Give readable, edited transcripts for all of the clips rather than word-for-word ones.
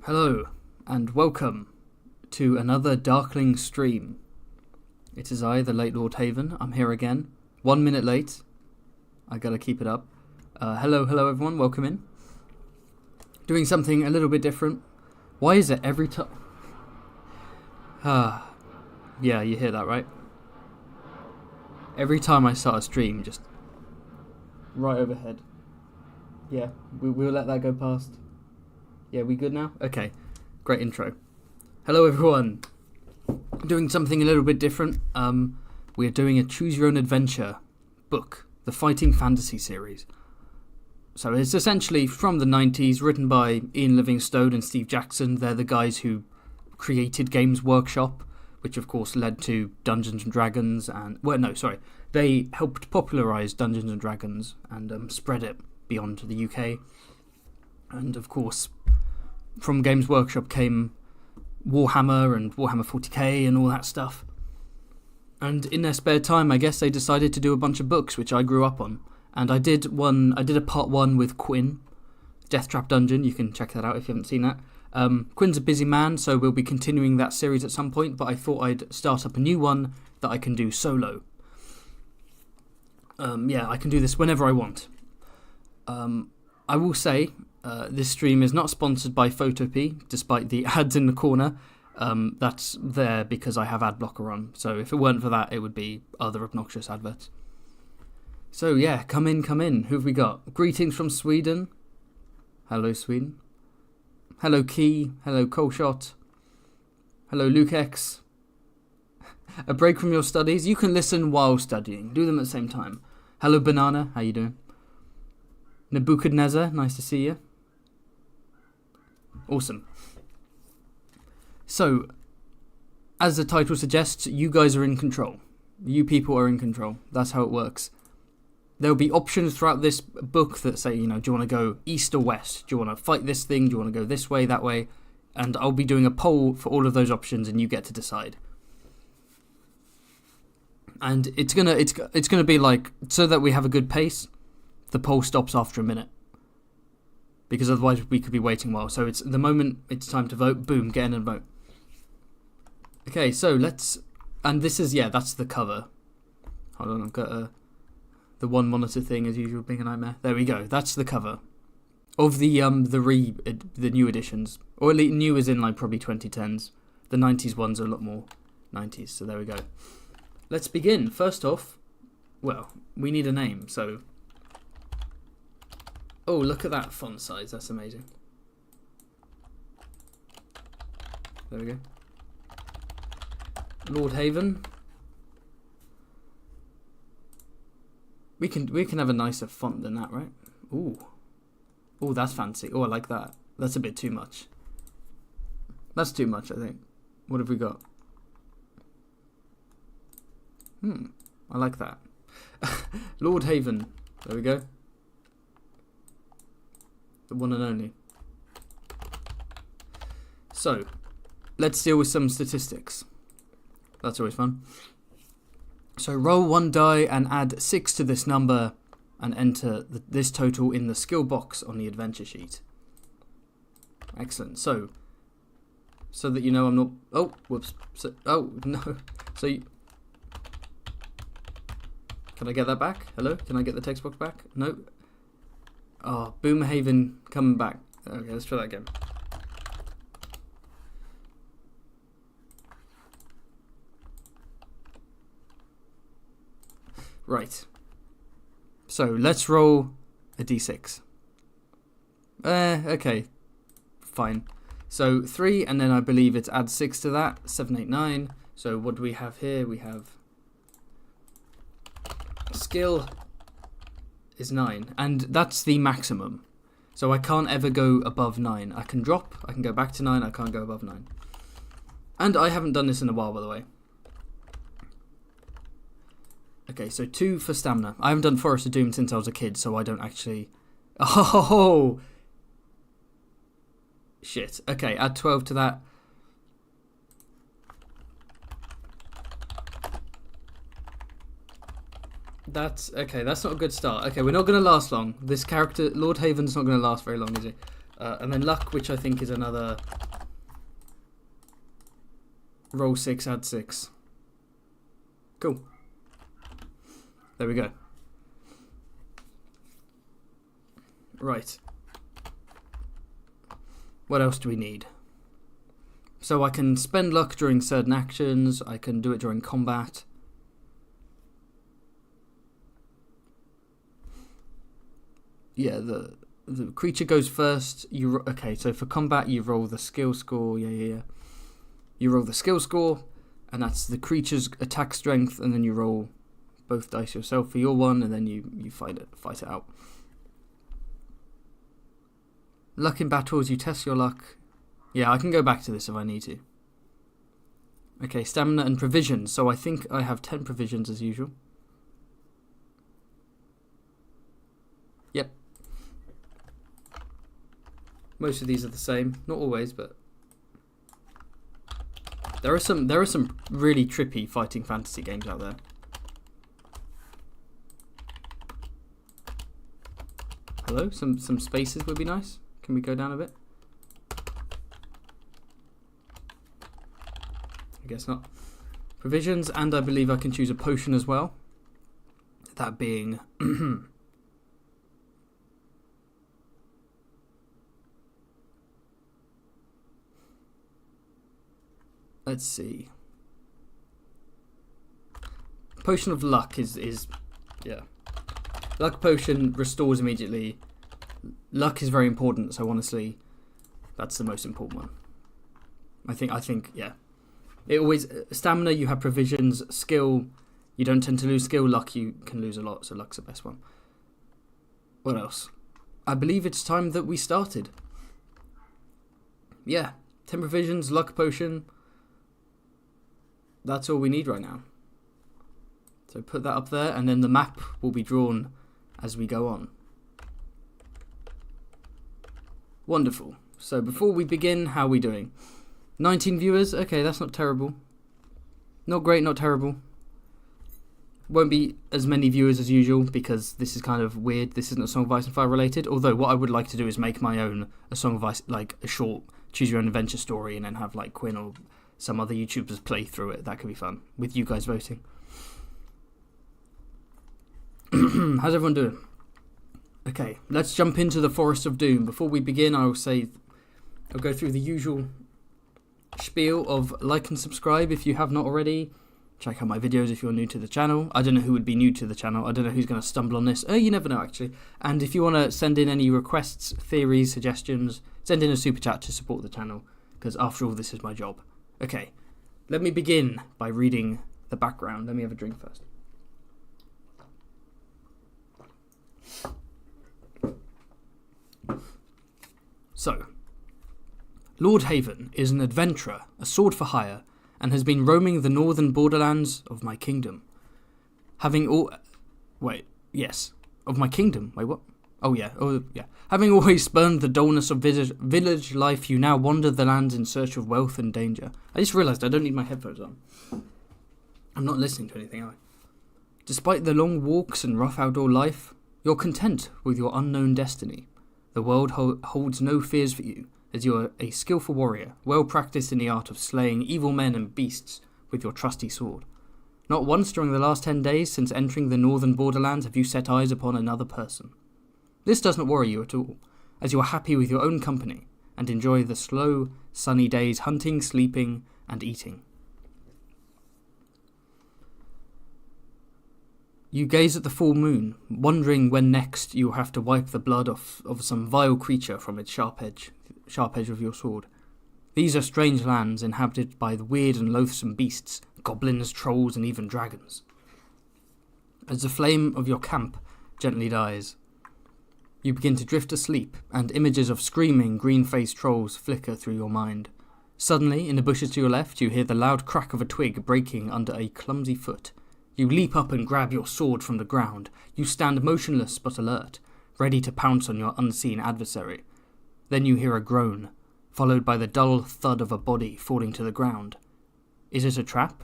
Hello, and welcome to another Darkling stream. It is I, the late Lord Haven. I'm here again. 1 minute late. I gotta keep it up. Hello everyone, welcome in. Doing something a little bit different. Why is it every time... yeah, you hear that, right? Every time I start a stream, just... right overhead. Yeah, we'll let that go past. Yeah, we good now? Okay, great intro. Hello everyone. Doing something a little bit different. We're doing a Choose Your Own Adventure book, the Fighting Fantasy series. So it's essentially from the 90s, written by Ian Livingstone and Steve Jackson. They're the guys who created Games Workshop, which of course led to Dungeons and Dragons and... well, no, sorry. They helped popularise Dungeons and Dragons and spread it beyond the UK. And of course... from Games Workshop came Warhammer and Warhammer 40k and all that stuff. And in their spare time, I guess they decided to do a bunch of books, which I grew up on. And I did a part 1 with Quinn, Death Trap Dungeon. You can check that out if you haven't seen that. Quinn's a busy man, so we'll be continuing that series at some point, but I thought I'd start up a new one that I can do solo. Yeah, I can do this whenever I want. I will say... this stream is not sponsored by Photopea, despite the ads in the corner. That's there because I have ad blocker on. So if it weren't for that, it would be other obnoxious adverts. So yeah, come in. Who have we got? Greetings from Sweden. Hello, Sweden. Hello, Key. Hello, Coleshot. Hello, Luke X. A break from your studies. You can listen while studying. Do them at the same time. Hello, Banana. How you doing? Nebuchadnezzar. Nice to see you. Awesome. So, as the title suggests, you guys are in control. You people are in control. That's how it works. There'll be options throughout this book that say, you know, do you want to go east or west? Do you want to fight this thing? Do you want to go this way, that way? And I'll be doing a poll for all of those options, and you get to decide. And it's gonna be like, so that we have a good pace, the poll stops after a minute. Because otherwise we could be waiting a while. So it's the moment it's time to vote, boom, get in and vote. Okay, so let's... and this is, yeah, that's the cover. Hold on, I've got the one monitor thing as usual being a nightmare. There we go, that's the cover. Of the new editions. Or at least new as in like probably 2010s. The 90s ones are a lot more 90s, so there we go. Let's begin. First off, well, we need a name, so... oh, look at that font size. That's amazing. There we go. Lord Haven. We can have a nicer font than that, right? Ooh. Ooh, that's fancy. Oh, I like that. That's a bit too much. That's too much, I think. What have we got? I like that. Lord Haven. There we go. The one and only. So, let's deal with some statistics. That's always fun. So roll 1 die and add 6 to this number and enter this total in the skill box on the adventure sheet. Excellent. So that you know I'm not... oh, whoops. Oh, no. So can I get that back? Hello? Can I get the text box back? No. Oh, Boomhaven coming back. Okay, let's try that again. Right. So, let's roll a d6. Okay. Fine. So, 3, and then I believe it's add 6 to that. 7, 8, 9. So, what do we have here? We have... skill... is 9, and that's the maximum. So I can't ever go above 9. I can drop, I can go back to 9, I can't go above 9. And I haven't done this in a while, by the way. Okay, so 2 for stamina. I haven't done Forest of Doom since I was a kid, so I don't actually... oh! Shit. Okay, add 12 to that. That's okay. That's not a good start. Okay, we're not going to last long. This character, Lord Haven's not going to last very long, is he? And then luck, which I think is another roll 6, add 6. Cool. There we go. Right. What else do we need? So I can spend luck during certain actions. I can do it during combat. Yeah, the creature goes first. Okay, so for combat you roll the skill score. Yeah. You roll the skill score, and that's the creature's attack strength, and then you roll both dice yourself for your one, and then you fight it out. Luck in battles, you test your luck. Yeah, I can go back to this if I need to. Okay, stamina and provisions. So I think I have 10 provisions as usual. Yep. Most of these are the same. Not always, but there are some really trippy fighting fantasy games out there. Hello? Some spaces would be nice. Can we go down a bit? I guess not. Provisions, and I believe I can choose a potion as well. That being let's see. Potion of luck is yeah. Luck potion restores immediately. Luck is very important, so honestly, that's the most important one. I think yeah. It always stamina, you have provisions. Skill, you don't tend to lose skill. Luck, you can lose a lot, so luck's the best one. What else? I believe it's time that we started. Yeah, 10 provisions, luck potion. That's all we need right now. So put that up there, and then the map will be drawn as we go on. Wonderful. So before we begin, how are we doing? 19 viewers, okay, that's not terrible. Not great, not terrible. Won't be as many viewers as usual because this is kind of weird. This isn't a Song of Ice and Fire related. Although what I would like to do is make my own a Song of Ice, like a short choose your own adventure story, and then have like Quinn or some other YouTubers play through it. That could be fun with you guys voting. How's everyone doing? Okay, let's jump into the Forest of Doom. Before we begin, I'll go through the usual spiel of like and subscribe if you have not already. Check out my videos if you're new to the channel. I don't know who would be new to the channel. I don't know who's going to stumble on this. You never know, actually. And if you want to send in any requests, theories, suggestions, send in a super chat to support the channel, because after all, this is my job. Okay, let me begin by reading the background. Let me have a drink first. So, Lord Haven is an adventurer, a sword for hire, and has been roaming the northern borderlands of my kingdom. Having always spurned the dullness of village life, you now wander the lands in search of wealth and danger. I just realised I don't need my headphones on. I'm not listening to anything, am I? Despite the long walks and rough outdoor life, you're content with your unknown destiny. The world holds no fears for you, as you are a skillful warrior, well practiced in the art of slaying evil men and beasts with your trusty sword. Not once during the last 10 days since entering the northern borderlands have you set eyes upon another person. This does not worry you at all, as you are happy with your own company, and enjoy the slow, sunny days hunting, sleeping, and eating. You gaze at the full moon, wondering when next you will have to wipe the blood off of some vile creature from its sharp edge of your sword. These are strange lands inhabited by the weird and loathsome beasts, goblins, trolls, and even dragons. As the flame of your camp gently dies, you begin to drift asleep, and images of screaming, green-faced trolls flicker through your mind. Suddenly, in the bushes to your left, you hear the loud crack of a twig breaking under a clumsy foot. You leap up and grab your sword from the ground. You stand motionless but alert, ready to pounce on your unseen adversary. Then you hear a groan, followed by the dull thud of a body falling to the ground. Is it a trap?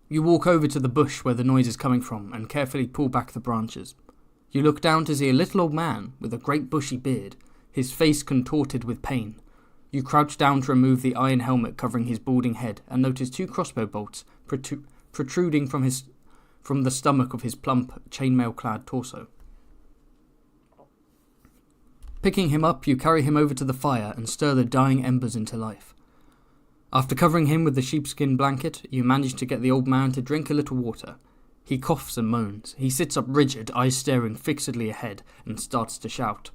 You walk over to the bush where the noise is coming from and carefully pull back the branches. You look down to see a little old man with a great bushy beard, his face contorted with pain. You crouch down to remove the iron helmet covering his balding head and notice 2 crossbow bolts protruding from the stomach of his plump, chainmail-clad torso. Picking him up, you carry him over to the fire and stir the dying embers into life. After covering him with the sheepskin blanket, you manage to get the old man to drink a little water. He coughs and moans. He sits up rigid, eyes staring fixedly ahead, and starts to shout.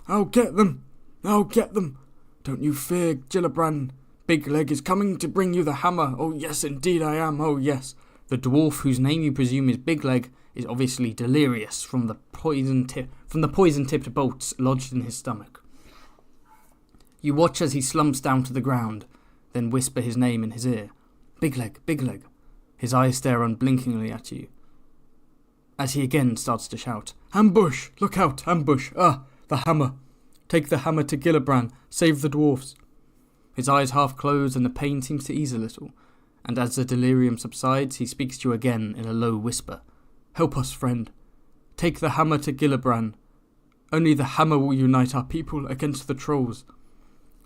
"I'll get them! I'll get them! Don't you fear, Gillibrand. Big Leg is coming to bring you the hammer. Oh yes, indeed I am, oh yes." The dwarf, whose name you presume is Big Leg, is obviously delirious from the poison-tipped bolts lodged in his stomach. You watch as he slumps down to the ground, then whisper his name in his ear. "Big Leg, Big Leg." His eyes stare unblinkingly at you, as he again starts to shout, "Ambush! Look out! Ambush! Ah, the hammer! Take the hammer to Gillibrand! Save the dwarfs!" His eyes half close and the pain seems to ease a little, and as the delirium subsides, he speaks to you again in a low whisper. "Help us, friend. Take the hammer to Gillibrand. Only the hammer will unite our people against the trolls."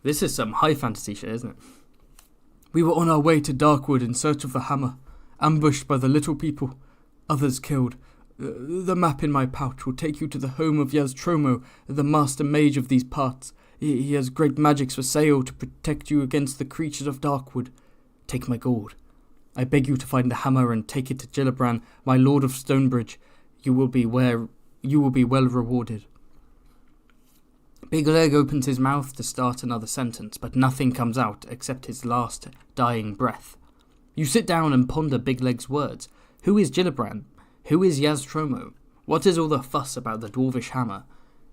This is some high fantasy shit, isn't it? "We were on our way to Darkwood in search of the hammer, ambushed by the little people, others killed. The map in my pouch will take you to the home of YasTromo, the master mage of these parts. He has great magics for sale to protect you against the creatures of Darkwood. Take my gold. I beg you to find the hammer and take it to Gillibrand, my lord of Stonebridge. You will be well rewarded." Big Leg opens his mouth to start another sentence, but nothing comes out except his last dying breath. You sit down and ponder Big Leg's words. Who is Gillibrand? Who is YasTromo? What is all the fuss about the dwarvish hammer?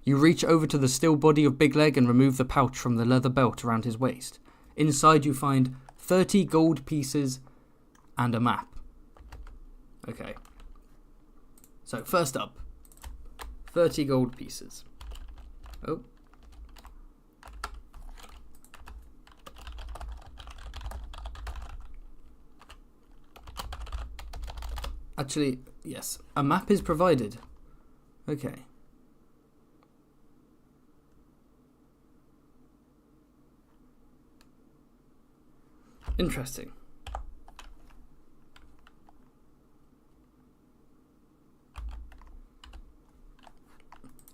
You reach over to the still body of Big Leg and remove the pouch from the leather belt around his waist. Inside you find 30 gold pieces and a map. Okay. So first up, 30 gold pieces. Oh. Actually, yes, a map is provided. Okay. Interesting.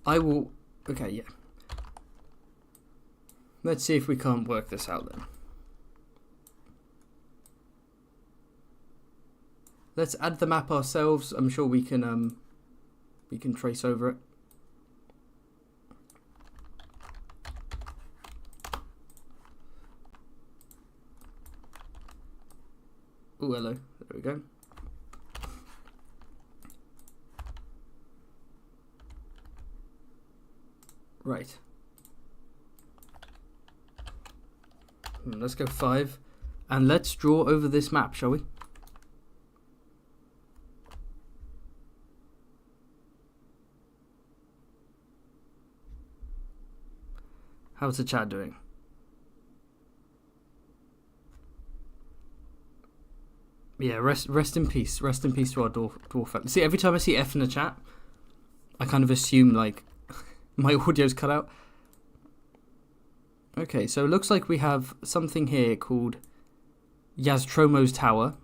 I will... Okay, yeah. Let's see if we can't work this out then. Let's add the map ourselves. I'm sure we can trace over it. Oh, hello. There we go. Right. Let's go 5. And let's draw over this map, shall we? How's the chat doing? Yeah, rest in peace. Rest in peace to our dwarf. See, every time I see F in the chat, I kind of assume, like, my audio's cut out. Okay, so it looks like we have something here called YasTromo's Tower.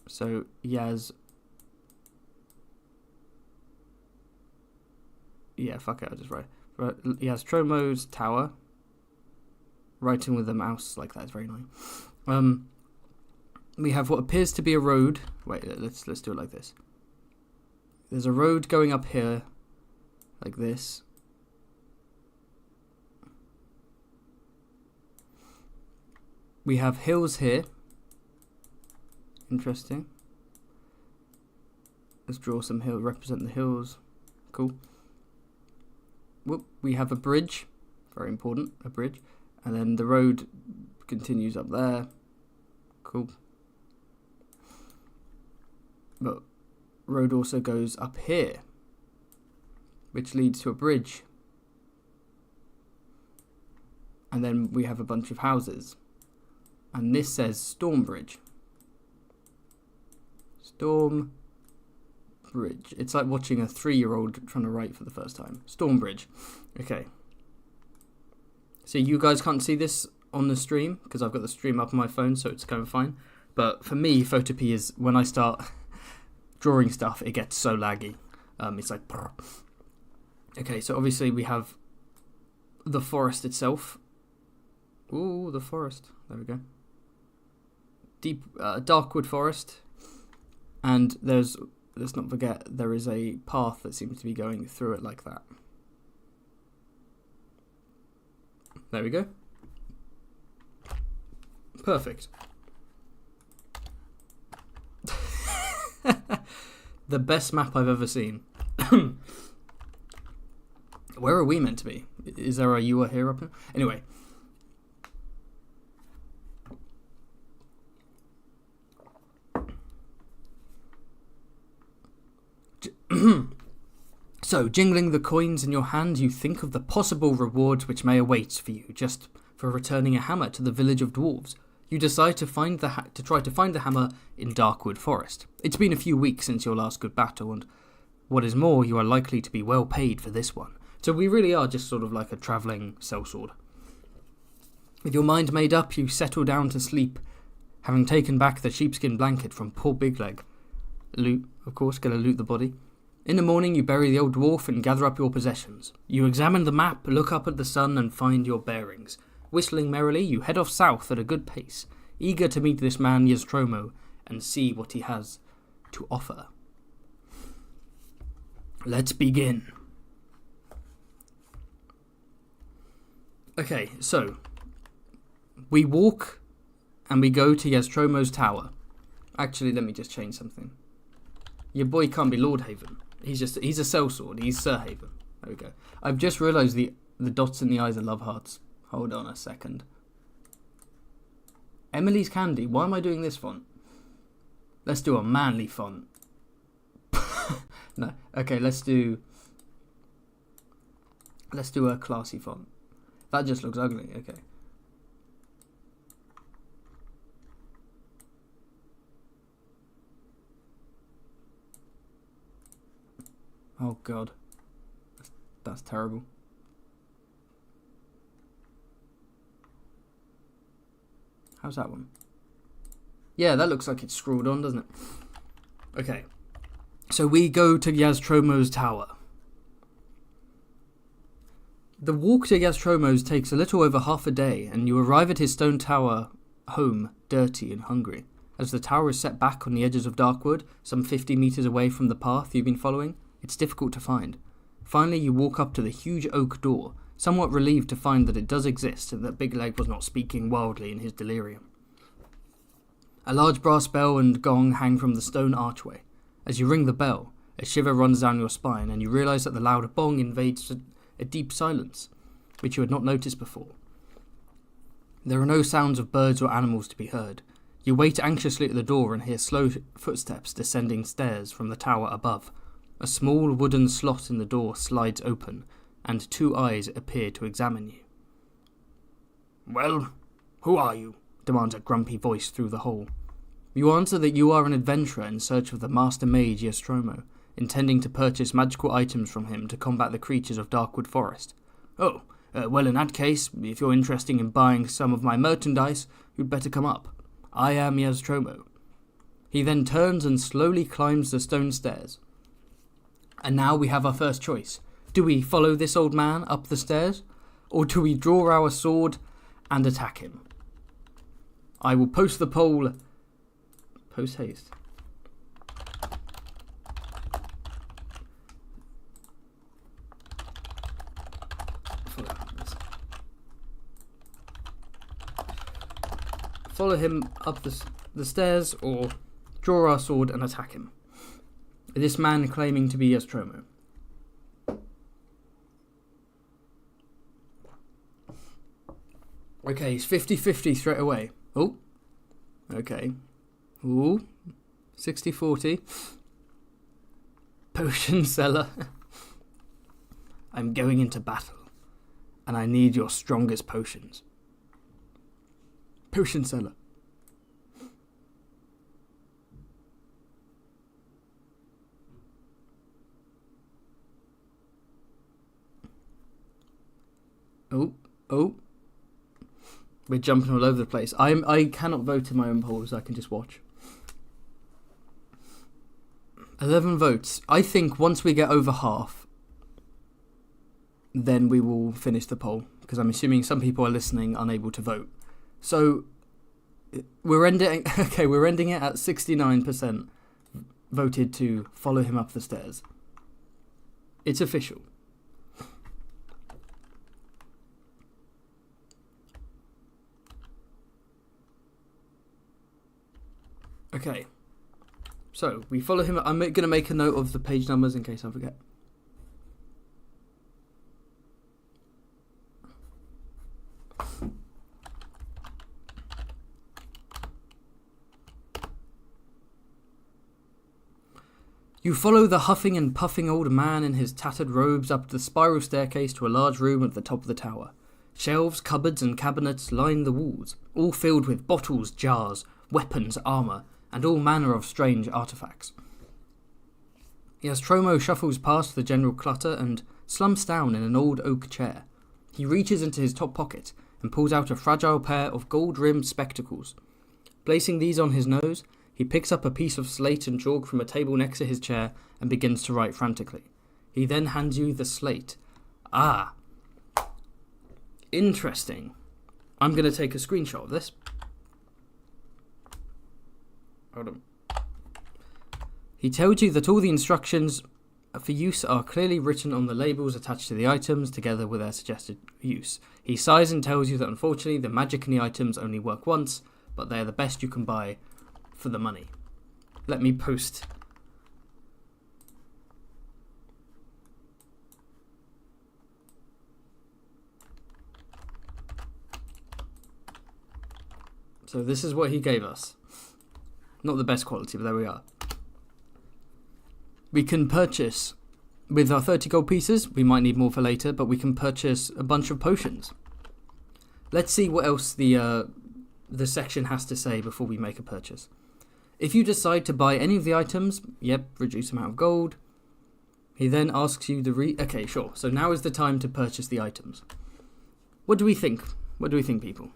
So, yeah, fuck it, I'll just write. YasTromo's Tower. Writing with the mouse like that is very annoying. We have what appears to be a road. Wait, let's do it like this. There's a road going up here, like this. We have hills here. Interesting. Let's draw some hills, represent the hills. Cool. Whoop, we have a bridge. Very important, a bridge. And then the road continues up there. Cool. But road also goes up here, which leads to a bridge. And then we have a bunch of houses. And this says Stonebridge. Stonebridge. Stonebridge. It's like watching a 3-year-old trying to write for the first time. Stonebridge. Okay. So you guys can't see this on the stream because I've got the stream up on my phone, so it's kind of fine. But for me, Photopea is when I start drawing stuff, it gets so laggy. It's like... Okay, so obviously we have the forest itself. Ooh, the forest. There we go. Deep, Darkwood forest. And let's not forget, there is a path that seems to be going through it like that. There we go. Perfect. The best map I've ever seen. Where are we meant to be? Is there a you are here up here? Anyway. So, jingling the coins in your hand, you think of the possible rewards which may await for you just for returning a hammer to the village of dwarves. You decide to try to find the hammer in Darkwood Forest. It's been a few weeks since your last good battle, and what is more, you are likely to be well paid for this one. So we really are just sort of like a travelling sellsword. With your mind made up, you settle down to sleep, having taken back the sheepskin blanket from poor Big Leg. Loot, of course, gonna loot the body. In the morning, you bury the old dwarf and gather up your possessions. You examine the map, look up at the sun, and find your bearings. Whistling merrily, you head off south at a good pace, eager to meet this man YasTromo and see what he has to offer. Let's begin. Okay, so we walk and we go to YasTromo's tower. Actually, let me just change something. Your boy can't be Lord Haven. He's a sellsword. He's Sir Haven. There we go. I've just realised the dots in the eyes are love hearts. Hold on a second. Emily's Candy. Why am I doing this font? Let's do a manly font. No. Okay, let's do a classy font. That just looks ugly. Okay. Oh god. That's terrible. How's that one? Yeah, that looks like it's scrawled on, doesn't it? Okay. So we go to YasTromo's tower. The walk to YasTromo's takes a little over half a day, and you arrive at his stone tower home, dirty and hungry. As the tower is set back on the edges of Darkwood, some 50 metres away from the path you've been following, it's difficult to find. Finally, you walk up to the huge oak door, somewhat relieved to find that it does exist and that Big Leg was not speaking wildly in his delirium. A large brass bell and gong hang from the stone archway. As you ring the bell, a shiver runs down your spine and you realise that the loud bong invades a deep silence, which you had not noticed before. There are no sounds of birds or animals to be heard. You wait anxiously at the door and hear slow footsteps descending stairs from the tower above. A small wooden slot in the door slides open, and 2 eyes appear to examine you. "Well, who are you?" demands a grumpy voice through the hole. You answer that you are an adventurer in search of the master mage YasTromo, intending to purchase magical items from him to combat the creatures of Darkwood Forest. "Oh, well in that case, if you're interested in buying some of my merchandise, you'd better come up. I am YasTromo." He then turns and slowly climbs the stone stairs. And now we have our first choice. Do we follow this old man up the stairs, or do we draw our sword and attack him? I will post the poll. Post haste. Follow him up the stairs, or draw our sword and attack him. This man claiming to be YasTromo. Okay, he's 50-50 straight away. Oh, okay. Ooh, 60-40. Potion seller. I'm going into battle, and I need your strongest potions. Potion seller. Oh. We're jumping all over the place. I cannot vote in my own polls. I can just watch. 11 votes. I think once we get over half, then we will finish the poll. Because I'm assuming some people are listening unable to vote. So we're ending it at 69% voted to follow him up the stairs. It's official. Okay. So we follow him. I'm going to make a note of the page numbers in case I forget. You follow the huffing and puffing old man in his tattered robes up the spiral staircase to a large room at the top of the tower. Shelves, cupboards and cabinets line the walls, all filled with bottles, jars, weapons, armour, and all manner of strange artefacts. YasTromo shuffles past the general clutter and slumps down in an old oak chair. He reaches into his top pocket and pulls out a fragile pair of gold-rimmed spectacles. Placing these on his nose, he picks up a piece of slate and chalk from a table next to his chair and begins to write frantically. He then hands you the slate. Ah. Interesting. I'm going to take a screenshot of this. Hold on. He tells you that all the instructions for use are clearly written on the labels attached to the items, together with their suggested use. He sighs and tells you that unfortunately the magic in the items only work once, but they are the best you can buy for the money. Let me post. So this is what he gave us. Not the best quality, but there we are. We can purchase, with our 30 gold pieces, we might need more for later, but we can purchase a bunch of potions. Let's see what else the section has to say before we make a purchase. If you decide to buy any of the items, reduce amount of gold. He then asks you okay, sure. So now is the time to purchase the items. What do we think? What do we think, people?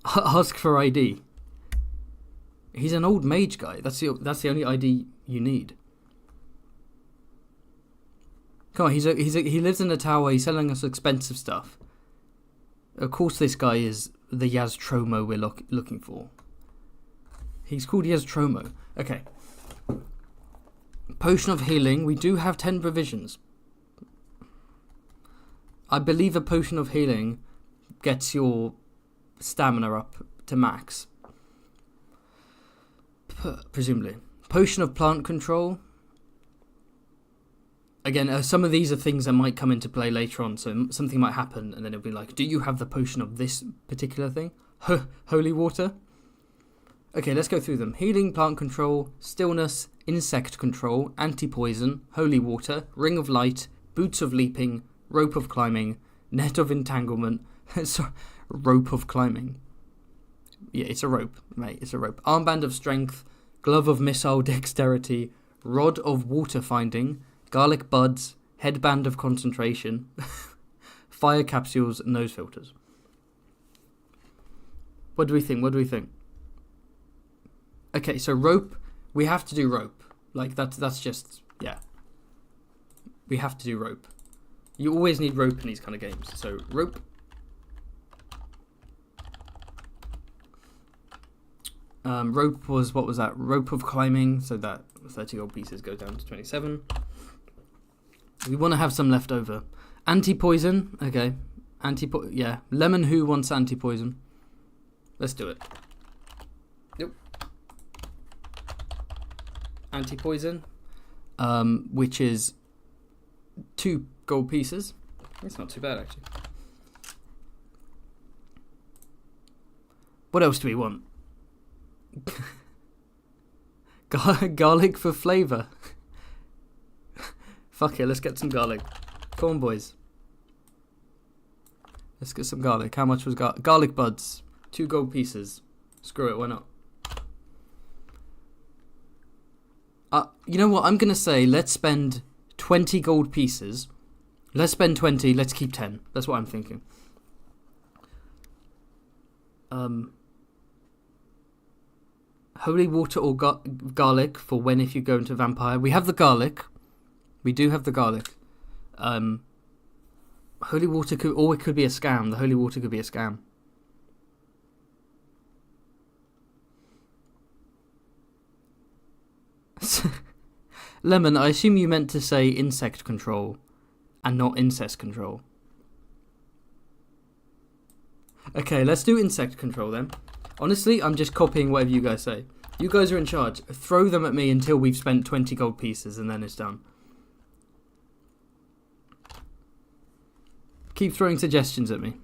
Ask for ID. He's an old mage guy. That's the only ID you need. Come on, he lives in a tower. He's selling us expensive stuff. Of course, this guy is the YasTromo we're looking for. He's called YasTromo. Okay. Potion of healing. We do have 10 provisions. I believe a potion of healing gets your stamina up to max. Presumably. Potion of plant control. Again, some of these are things that might come into play later on, so something might happen, and then it'll be like, do you have the potion of this particular thing? Holy water? Okay, let's go through them. Healing, plant control, stillness, insect control, anti-poison, holy water, ring of light, boots of leaping, rope of climbing, net of entanglement, rope of climbing. Yeah, it's a rope, mate, it's a rope. Armband of strength, glove of missile dexterity, rod of water finding, garlic buds, headband of concentration, fire capsules, nose filters. What do we think? Okay, so rope, we have to do rope. Like, that's just, yeah. We have to do rope. You always need rope in these kind of games. So, rope. Rope was, what was that? Rope of climbing, so that 30 gold pieces go down to 27. We want to have some left over. Anti-poison, okay. Yeah. Lemon who wants anti-poison? Let's do it. Yep. Anti-poison, which is 2 gold pieces. That's not too bad, actually. What else do we want? Garlic for flavour. Fuck it, let's get some garlic. Come on, boys. Let's get some garlic. How much was garlic buds? 2 gold pieces. Screw it, why not? You know what? I'm going to say let's spend 20 gold pieces Let's spend 20. Let's keep 10. That's what I'm thinking. Holy water or garlic for when if you go into vampire. We have the garlic. We do have the garlic. Holy water could, or it could be a scam. The holy water could be a scam. Lemon, I assume you meant to say insect control and not incest control. Okay, let's do insect control then. Honestly, I'm just copying whatever you guys say. You guys are in charge. Throw them at me until we've spent 20 gold pieces and then it's done. Keep throwing suggestions at me.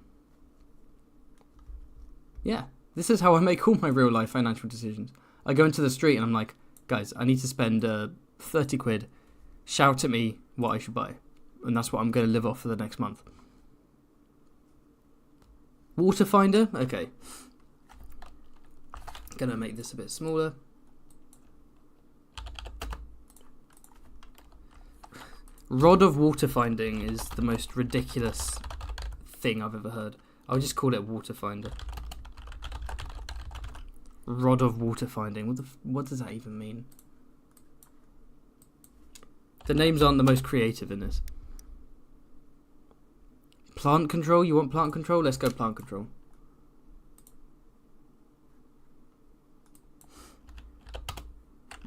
Yeah, this is how I make all my real life financial decisions. I go into the street and I'm like, guys, I need to spend 30 quid. Shout at me what I should buy. And that's what I'm going to live off for the next month. Water finder? Okay. Gonna make this a bit smaller. Rod of water finding is the most ridiculous thing I've ever heard. I'll just call it water finder. Rod of water finding. What does that even mean? The names aren't the most creative in this. Plant control? You want plant control? Let's go plant control.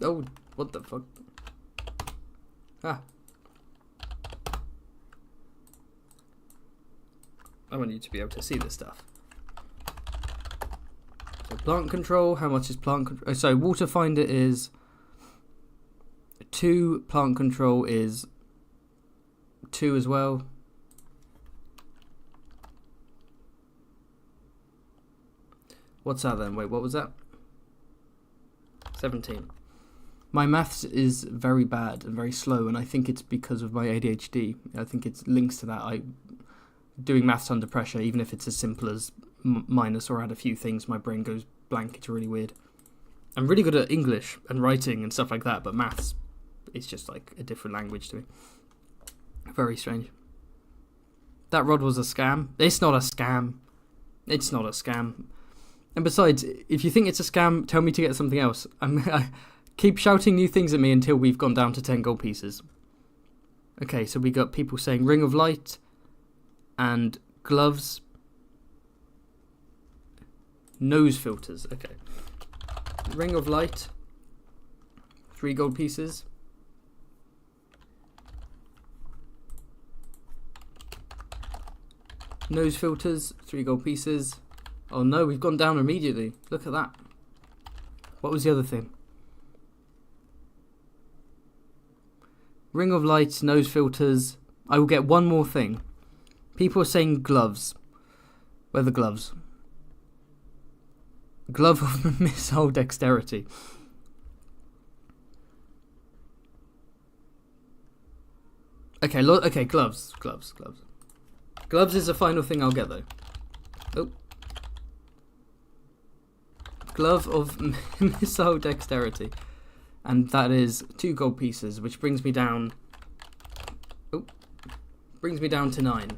Oh, what the fuck? Ah. I want you to be able to see this stuff. So plant control, how much is plant control? So water finder is 2, plant control is 2 as well. What's that then? Wait, what was that? 17. My maths is very bad and very slow, and I think it's because of my ADHD. I think it's links to that. Doing maths under pressure, even if it's as simple as minus or add a few things, my brain goes blank. It's really weird. I'm really good at English and writing and stuff like that, but maths, it's just like a different language to me. Very strange. That rod was a scam. It's not a scam. It's not a scam. And besides, if you think it's a scam, tell me to get something else. I keep shouting new things at me until we've gone down to 10 gold pieces. Okay, so we got people saying ring of light and gloves. Nose filters. Okay. Ring of light. 3 gold pieces. Nose filters. 3 gold pieces. Oh no, we've gone down immediately. Look at that. What was the other thing? Ring of light, nose filters. I will get one more thing. People are saying gloves. Where are the gloves? Glove of missile dexterity. Okay, okay, gloves. Gloves is the final thing I'll get though. Oh. Glove of missile dexterity. And that is 2 gold pieces, which brings me down... Oh. Brings me down to 9.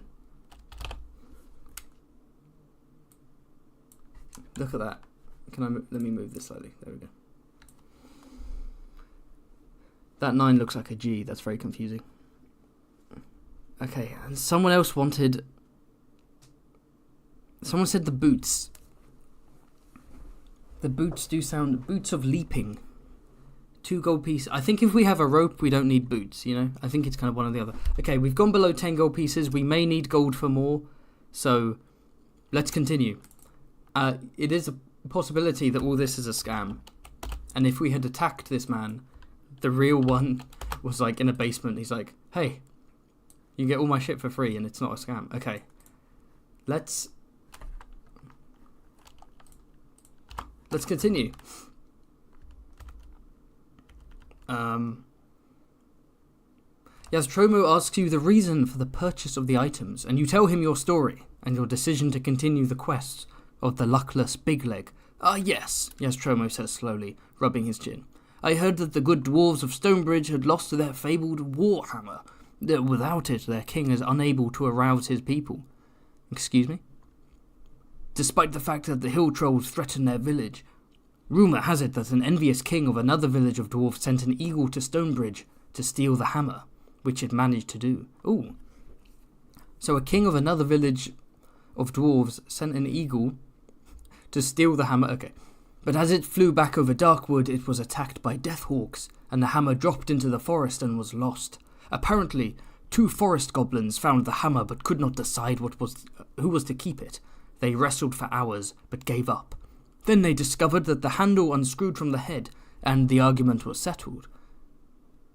Look at that. Let me move this slightly. There we go. That 9 looks like a G. That's very confusing. Okay, and someone else wanted... Someone said the boots. The boots do sound... Boots of leaping. 2 gold pieces. I think if we have a rope, we don't need boots, you know? I think it's kind of one or the other. Okay, we've gone below 10 gold pieces. We may need gold for more. So, let's continue. It is a possibility that all this is a scam. And if we had attacked this man, the real one was like in a basement. He's like, hey, you get all my shit for free and it's not a scam. Okay, let's continue. YasTromo asks you the reason for the purchase of the items, and you tell him your story and your decision to continue the quest of the luckless big leg. Ah, yes, YasTromo says slowly, rubbing his chin. I heard that the good dwarves of Stonebridge had lost their fabled warhammer. Without it, their king is unable to arouse his people. Excuse me? Despite the fact that the hill trolls threaten their village, rumour has it that an envious king of another village of dwarves sent an eagle to Stonebridge to steal the hammer, which it managed to do. Ooh. So a king of another village of dwarves sent an eagle to steal the hammer. Okay. But as it flew back over Darkwood, it was attacked by deathhawks, and the hammer dropped into the forest and was lost. Apparently, 2 forest goblins found the hammer but could not decide who was to keep it. They wrestled for hours, but gave up. Then they discovered that the handle unscrewed from the head, and the argument was settled.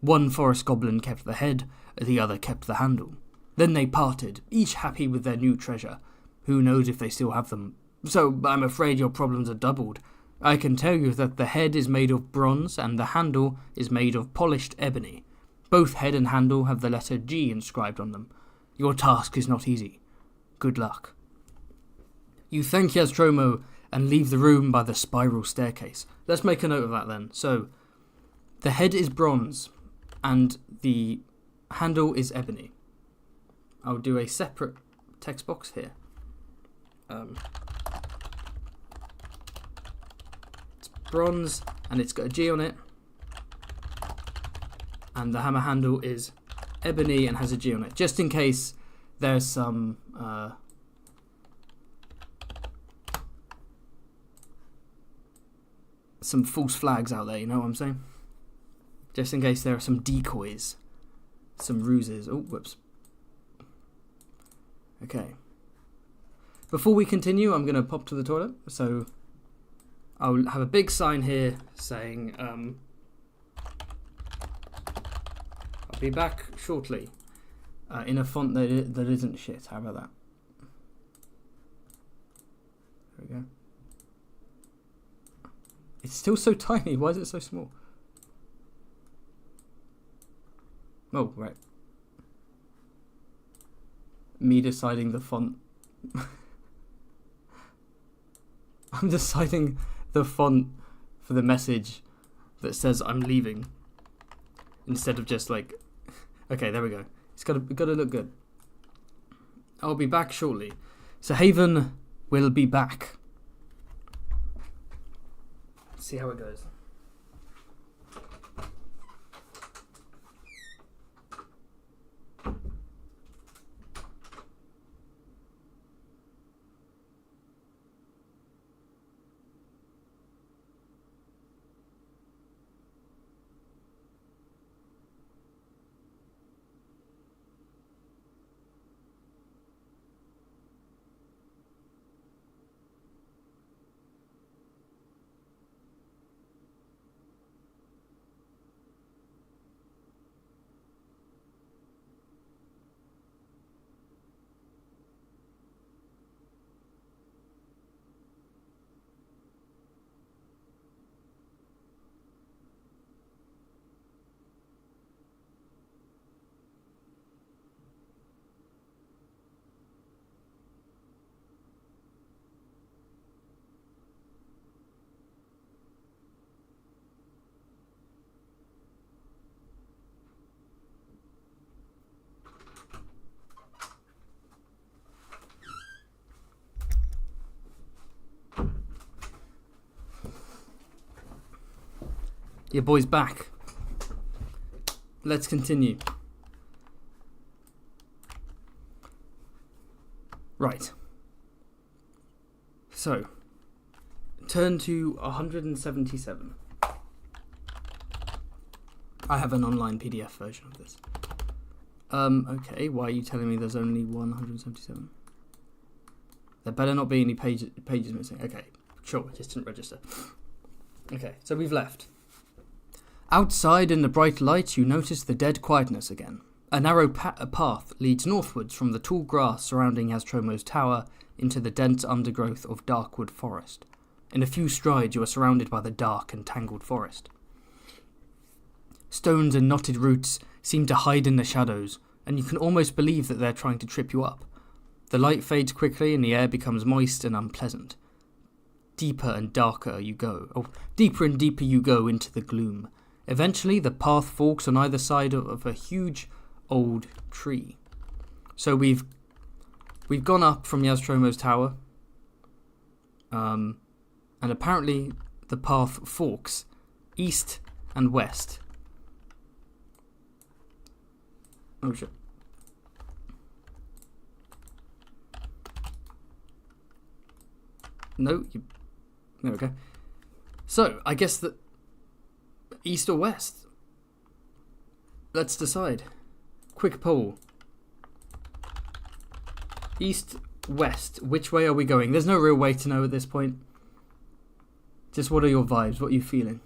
One forest goblin kept the head, the other kept the handle. Then they parted, each happy with their new treasure. Who knows if they still have them? So I'm afraid your problems are doubled. I can tell you that the head is made of bronze, and the handle is made of polished ebony. Both head and handle have the letter G inscribed on them. Your task is not easy. Good luck. You thank YasTromo and leave the room by the spiral staircase. Let's make a note of that then. So, the head is bronze and the handle is ebony. I'll do a separate text box here. It's bronze and it's got a G on it. And the hammer handle is ebony and has a G on it. Just in case there's some false flags out there, you know what I'm saying? Just in case there are some decoys, some ruses. Oh, whoops. Okay. Before we continue, I'm going to pop to the toilet. So I'll have a big sign here saying, I'll be back shortly, in a font that isn't shit. How about that? There we go. It's still so tiny. Why is it so small? Oh, right. Me deciding the font. I'm deciding the font for the message that says I'm leaving. Instead of just like... Okay, there we go. It's got to look good. I'll be back shortly. So Haven will be back. See how it goes. Your boy's back. Let's continue. Right. So, turn to 177. I have an online PDF version of this. Okay, why are you telling me there's only 177? There better not be any pages missing. Okay, sure, it just didn't register. Okay, so we've left. Outside in the bright light, you notice the dead quietness again. A narrow path leads northwards from the tall grass surrounding YasTromo's tower into the dense undergrowth of Darkwood forest. In a few strides, you are surrounded by the dark and tangled forest. Stones and knotted roots seem to hide in the shadows, and you can almost believe that they're trying to trip you up. The light fades quickly and the air becomes moist and unpleasant. Deeper and deeper you go into the gloom. Eventually, the path forks on either side of a huge old tree. So we've gone up from YasTromo's tower, and apparently the path forks east and west. Oh shit. No, there we go. So, I guess that east or west? Let's decide. Quick poll. East, west, which way are we going? There's no real way to know at this point. Just what are your vibes? What are you feeling?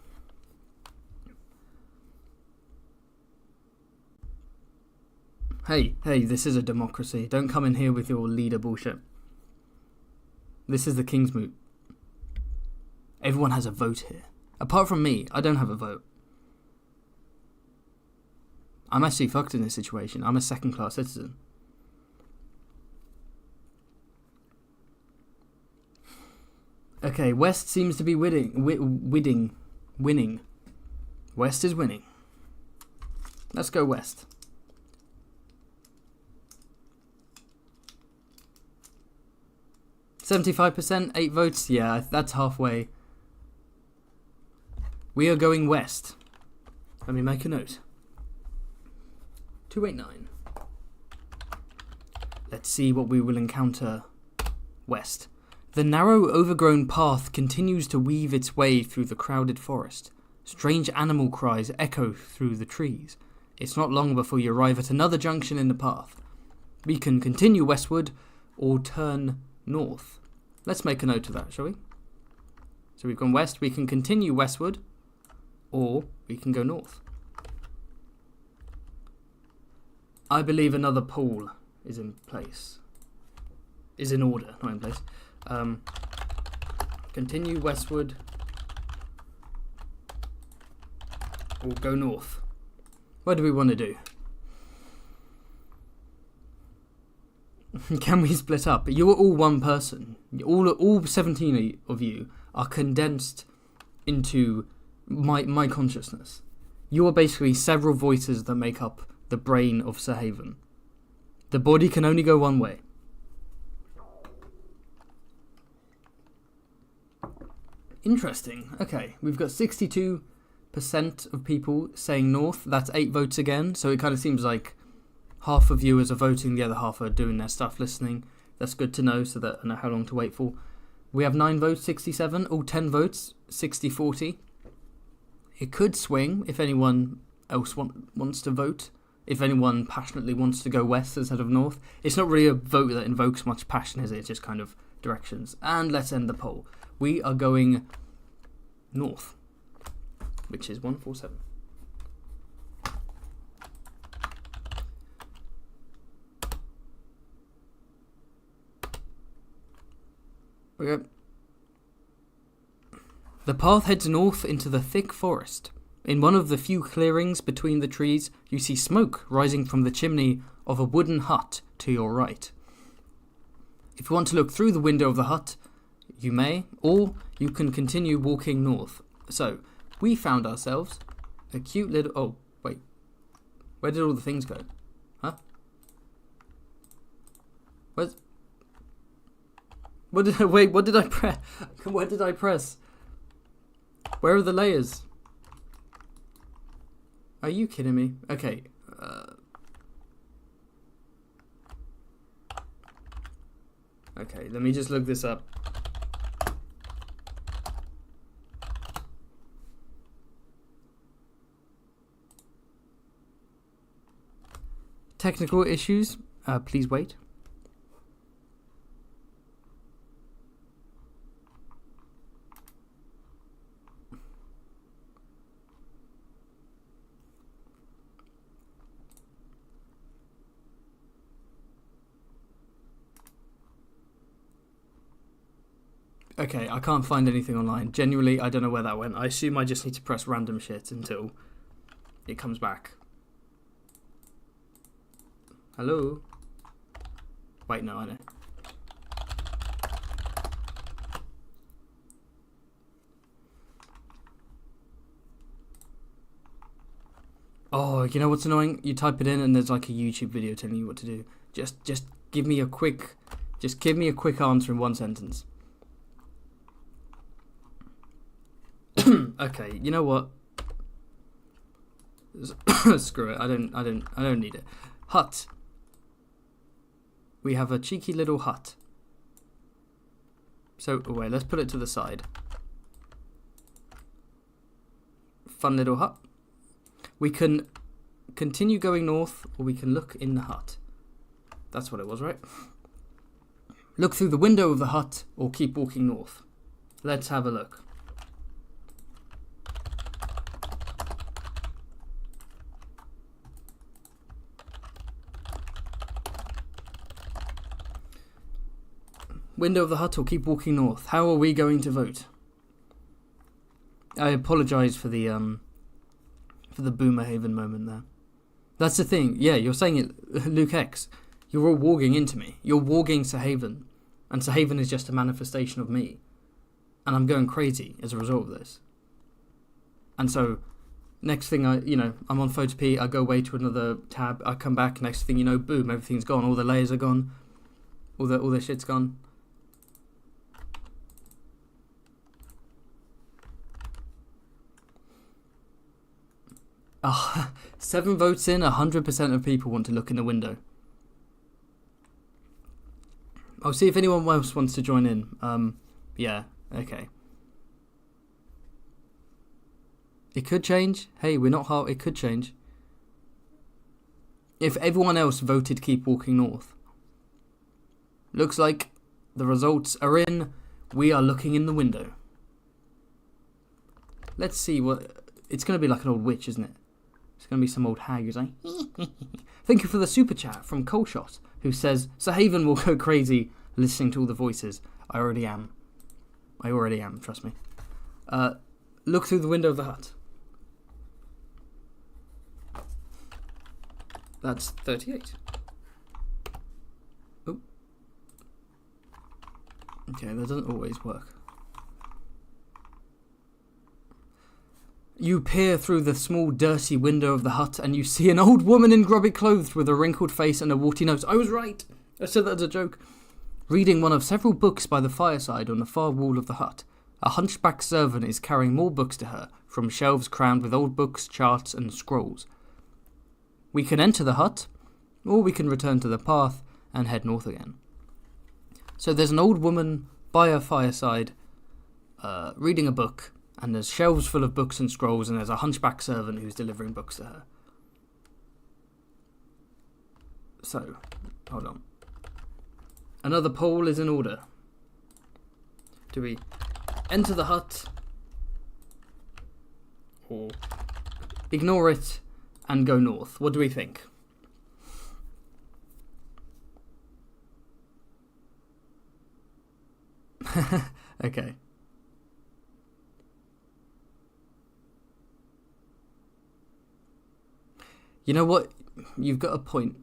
Hey, this is a democracy. Don't come in here with your leader bullshit. This is the King's Moot. Everyone has a vote here. Apart from me, I don't have a vote. I'm actually fucked in this situation. I'm a second-class citizen. Okay, West seems to be winning. West is winning. Let's go West. %, 8 votes. Yeah, that's halfway. We are going west. Let me make a note. 289. Let's see what we will encounter west. The narrow, overgrown path continues to weave its way through the crowded forest. Strange animal cries echo through the trees. It's not long before you arrive at another junction in the path. We can continue westward or turn north. Let's make a note of that, shall we? So we've gone west. We can continue westward or we can go north. I believe another poll is in place. Is in order, not in place. Continue westward or go north. What do we want to do? Can we split up? You're all one person. All 17 of you are condensed into my consciousness. You are basically several voices that make up the brain of Sir Haven. The body can only go one way. Interesting. Okay, we've got 62% of people saying north. That's 8 votes again. So it kind of seems like half of viewers are voting, the other half are doing their stuff, listening. That's good to know, so that I know how long to wait for. We have 9 votes, 67. All 10 votes, 60-40. It could swing if anyone else wants to vote. If anyone passionately wants to go west instead of north. It's not really a vote that invokes much passion, is it? It's just kind of directions. And let's end the poll. We are going north, which is 147. Okay. The path heads north into the thick forest. In one of the few clearings between the trees, you see smoke rising from the chimney of a wooden hut to your right. If you want to look through the window of the hut, you may, or you can continue walking north. So, we found ourselves a cute little... Oh, wait. Where did all the things go? Huh? Where's... What did I... Wait, what did I press? What did I press? Where are the layers? Are you kidding me? Okay. Okay, let me just look this up. Technical issues. Please wait. Okay, I can't find anything online. Genuinely, I don't know where that went. I assume I just need to press random shit until it comes back. Hello? Wait, no, I know. Oh, you know what's annoying? You type it in and there's like a YouTube video telling you what to do. Just give me a quick answer in one sentence. Okay, you know what? Screw it. I don't need it. Hut. We have a cheeky little hut. So wait, let's put it to the side. Fun little hut. We can continue going north, or we can look in the hut. That's what it was, right? Look through the window of the hut, or keep walking north. Let's have a look. Window of the hut, or keep walking north. How are we going to vote? I apologise for the Boomerhaven moment there. That's the thing. Yeah, you're saying it, Luke X. You're all warging into me. You're warging Sahaven. And Sahaven is just a manifestation of me. And I'm going crazy as a result of this. And so, next thing I'm on Photopea, I go away to another tab, I come back, next thing you know, boom, everything's gone. All the layers are gone. All the shit's gone. Oh, 7 votes in, 100% of people want to look in the window. I'll see if anyone else wants to join in. Yeah, okay. It could change. Hey, we're not hard. It could change. If everyone else voted keep walking north. Looks like the results are in. We are looking in the window. Let's see what... It's going to be like an old witch, isn't it? It's going to be some old hag who's like... Thank you for the super chat from Coleshot, who says, Sahaven will go crazy listening to all the voices. I already am, trust me. Look through the window of the hut. That's 38. Oh. Okay, that doesn't always work. You peer through the small, dirty window of the hut and you see an old woman in grubby clothes with a wrinkled face and a warty nose. I was right. I said that as a joke. Reading one of several books by the fireside on the far wall of the hut. A hunchback servant is carrying more books to her, from shelves crammed with old books, charts, and scrolls. We can enter the hut, or we can return to the path and head north again. So there's an old woman by a fireside, reading a book. And there's shelves full of books and scrolls, and there's a hunchback servant who's delivering books to her. So, hold on. Another poll is in order. Do we enter the hut, or ignore it and go north? What do we think? Okay. You know what? You've got a point.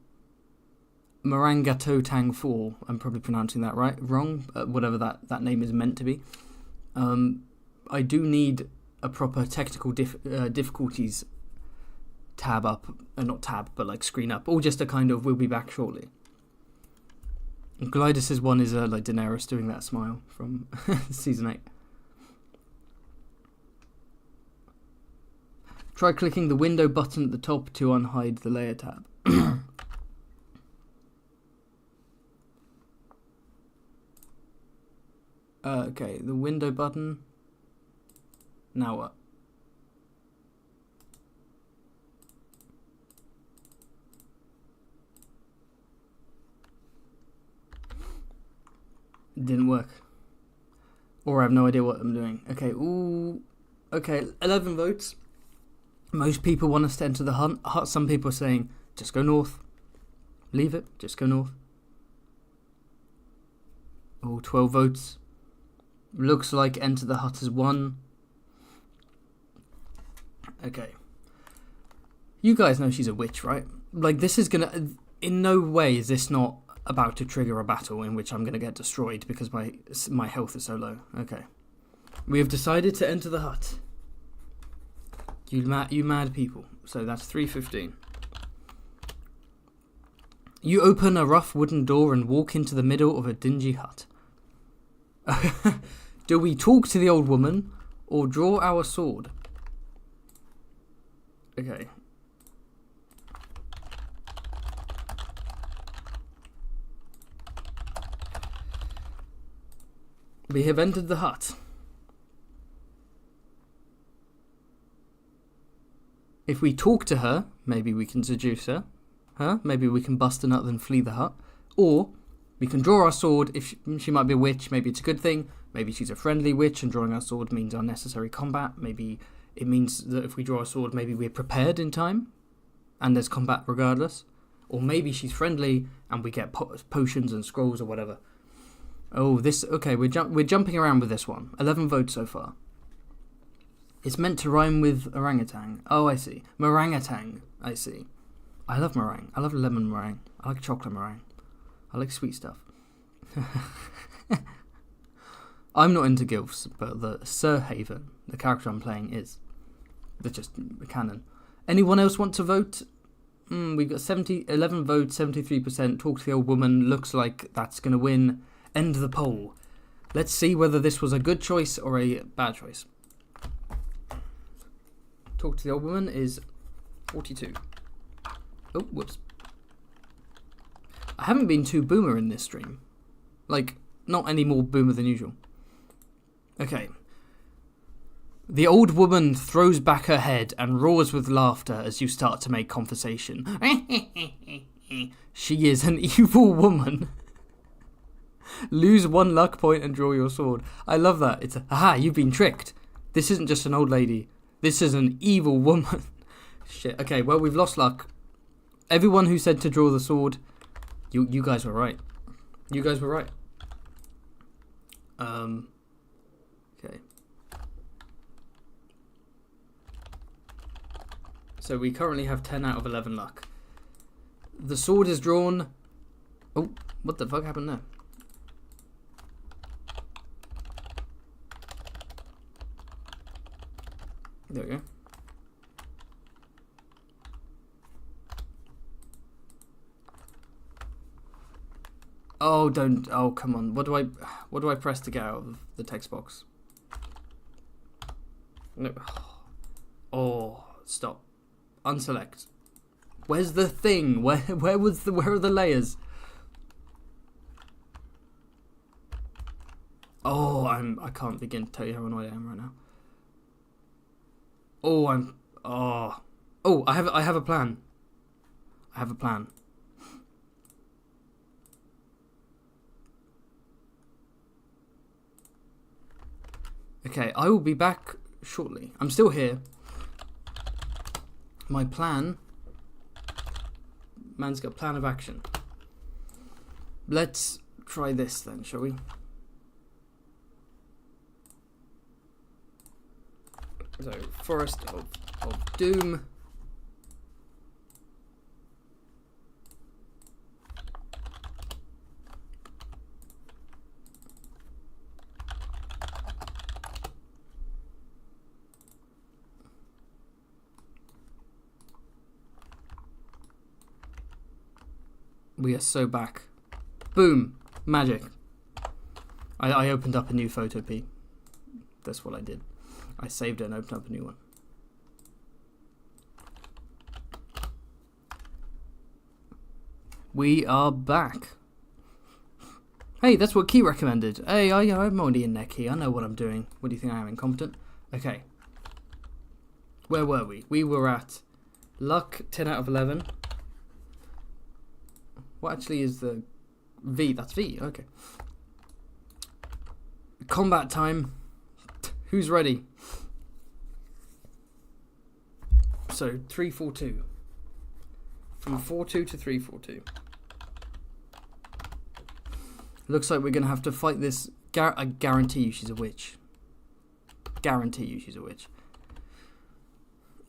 Marangato Tang 4. I'm probably pronouncing that wrong. Whatever that name is meant to be. I do need a proper technical difficulties tab up. Not tab, but like screen up. Or just a kind of we'll be back shortly. Glidus's one is like Daenerys doing that smile from season 8. Try clicking the window button at the top to unhide the layer tab. Okay, the window button. Now what? It didn't work. Or I have no idea what I'm doing. Okay, ooh. Okay, 11 votes. Most people want us to enter the hut. Some people are saying, just go north. Leave it, just go north. Oh, 12 votes. Looks like enter the hut has won. Okay. You guys know she's a witch, right? Like, this is gonna... In no way is this not about to trigger a battle in which I'm gonna get destroyed because my health is so low. Okay. We have decided to enter the hut. You mad people. So that's 3:15. You open a rough wooden door and walk into the middle of a dingy hut. Do we talk to the old woman or draw our sword? Okay. We have entered the hut. If we talk to her, maybe we can seduce her. Maybe we can bust a nut and flee the hut. Or we can draw our sword. If she might be a witch, maybe it's a good thing. Maybe she's a friendly witch and drawing our sword means unnecessary combat. Maybe it means that if we draw our sword, maybe we're prepared in time and there's combat regardless. Or maybe she's friendly and we get potions and scrolls or whatever. Oh, this... Okay, we're jumping around with this one. 11 votes so far. It's meant to rhyme with orangutan. Oh, I see. Meringatang. I see. I love meringue. I love lemon meringue. I like chocolate meringue. I like sweet stuff. I'm not into gilfs, but the Sir Haven, the character I'm playing, is. They're just canon. Anyone else want to vote? We've got 11 votes, 73%. Talk to the old woman. Looks like that's going to win. End the poll. Let's see whether this was a good choice or a bad choice. Talk to the old woman is 42. Oh, whoops. I haven't been too boomer in this stream. Like, not any more boomer than usual. Okay. The old woman throws back her head and roars with laughter as you start to make conversation. She is an evil woman. Lose 1 luck point and draw your sword. I love that. It's aha, you've been tricked. This isn't just an old lady. This is an evil woman. Shit. Okay, well, we've lost luck. Everyone who said to draw the sword, you guys were right. You guys were right. Okay. So we currently have 10 out of 11 luck. The sword is drawn. Oh, what the fuck happened there? There we go. Oh, don't. Oh, come on. What do I press to get out of the text box? No. Oh, stop. Unselect. Where's the thing? Where are the layers? Oh, I can't begin to tell you how annoyed I am right now. Oh, I have a plan. I have a plan. Okay, I will be back shortly. I'm still here. My plan. Man's got a plan of action. Let's try this then, shall we? So, Forest of Doom. We are so back. Boom! Magic. I opened up a new photo P. That's what I did. I saved it and opened up a new one. We are back. Hey, that's what Key recommended. Hey, I'm only in there, Key. I know what I'm doing. What do you think I am, incompetent? Okay. Where were we? We were at luck 10 out of 11. What actually is the V? That's V. Okay. Combat time. Who's ready? So 3-4-2. From 4-2 to 3-4-2. Looks like we're gonna have to fight this. I guarantee you she's a witch. Guarantee you she's a witch.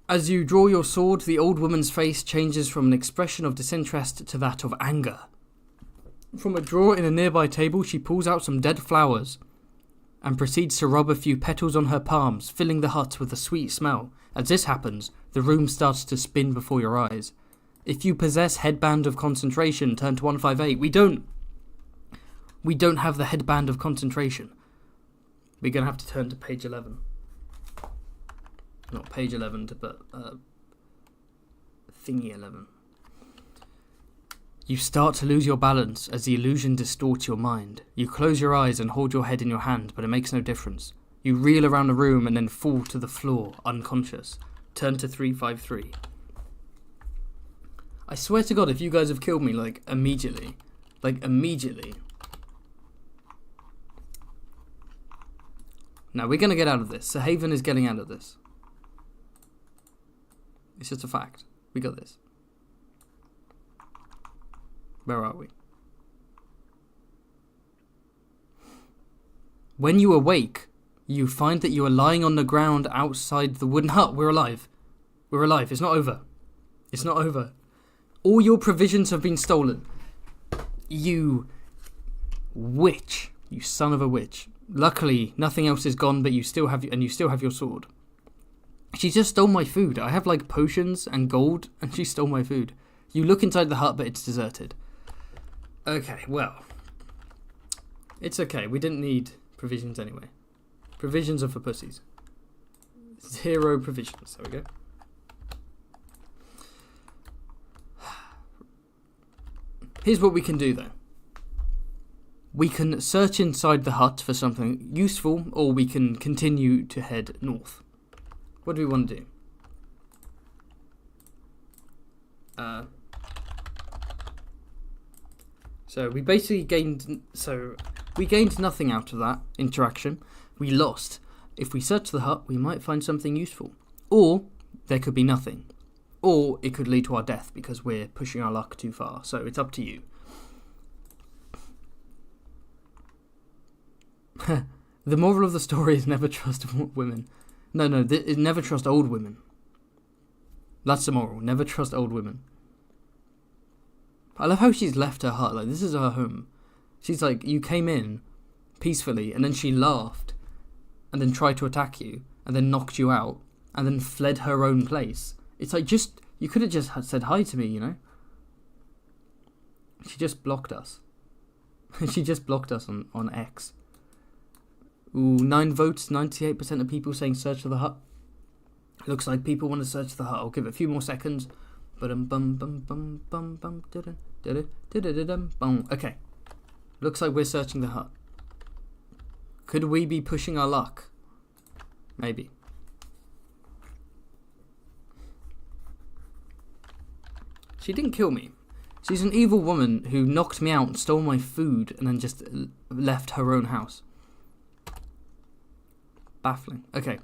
As you draw your sword, the old woman's face changes from an expression of disinterest to that of anger. From a drawer in a nearby table, she pulls out some dead flowers and proceeds to rub a few petals on her palms, filling the hut with a sweet smell. As this happens, The room starts to spin before your eyes. If you possess headband of concentration, turn to 158. We don't have the headband of concentration. We're going to have to turn to page 11. Not page 11, but thingy 11. You start to lose your balance as the illusion distorts your mind. You close your eyes and hold your head in your hand, but it makes no difference. You reel around the room and then fall to the floor, unconscious. Turn to 353. I swear to God, if you guys have killed me, immediately. Now, we're going to get out of this. Sir Haven is getting out of this. It's just a fact. We got this. Where are we? When you awake, you find that you are lying on the ground outside the wooden hut. We're alive. We're alive. It's not over. It's not over. All your provisions have been stolen. You witch. You son of a witch. Luckily, nothing else is gone, but you still have your sword. She just stole my food. I have potions and gold, and she stole my food. You look inside the hut, but it's deserted. Okay, well. It's okay. We didn't need provisions anyway. Provisions are for pussies. 0 provisions. There we go. Here's what we can do, though. We can search inside the hut for something useful, or we can continue to head north. What do we want to do? So we basically gained nothing out of that interaction. We lost. If we search the hut, we might find something useful. Or there could be nothing. Or it could lead to our death because we're pushing our luck too far. So it's up to you. The moral of the story is never trust women. No, never trust old women. That's the moral. Never trust old women. I love how she's left her hut. This is her home. She's you came in peacefully, and then she laughed, and then tried to attack you, and then knocked you out, and then fled her own place. It's you could have just said hi to me, you know? She just blocked us. She just blocked us on X. Ooh, 9 votes, 98% of people saying search for the hut. Looks like people want to search the hut. I'll give it a few more seconds. Okay. Looks like we're searching the hut. Could we be pushing our luck? Maybe. She didn't kill me. She's an evil woman who knocked me out, stole my food, and then just left her own house. Baffling. Okay.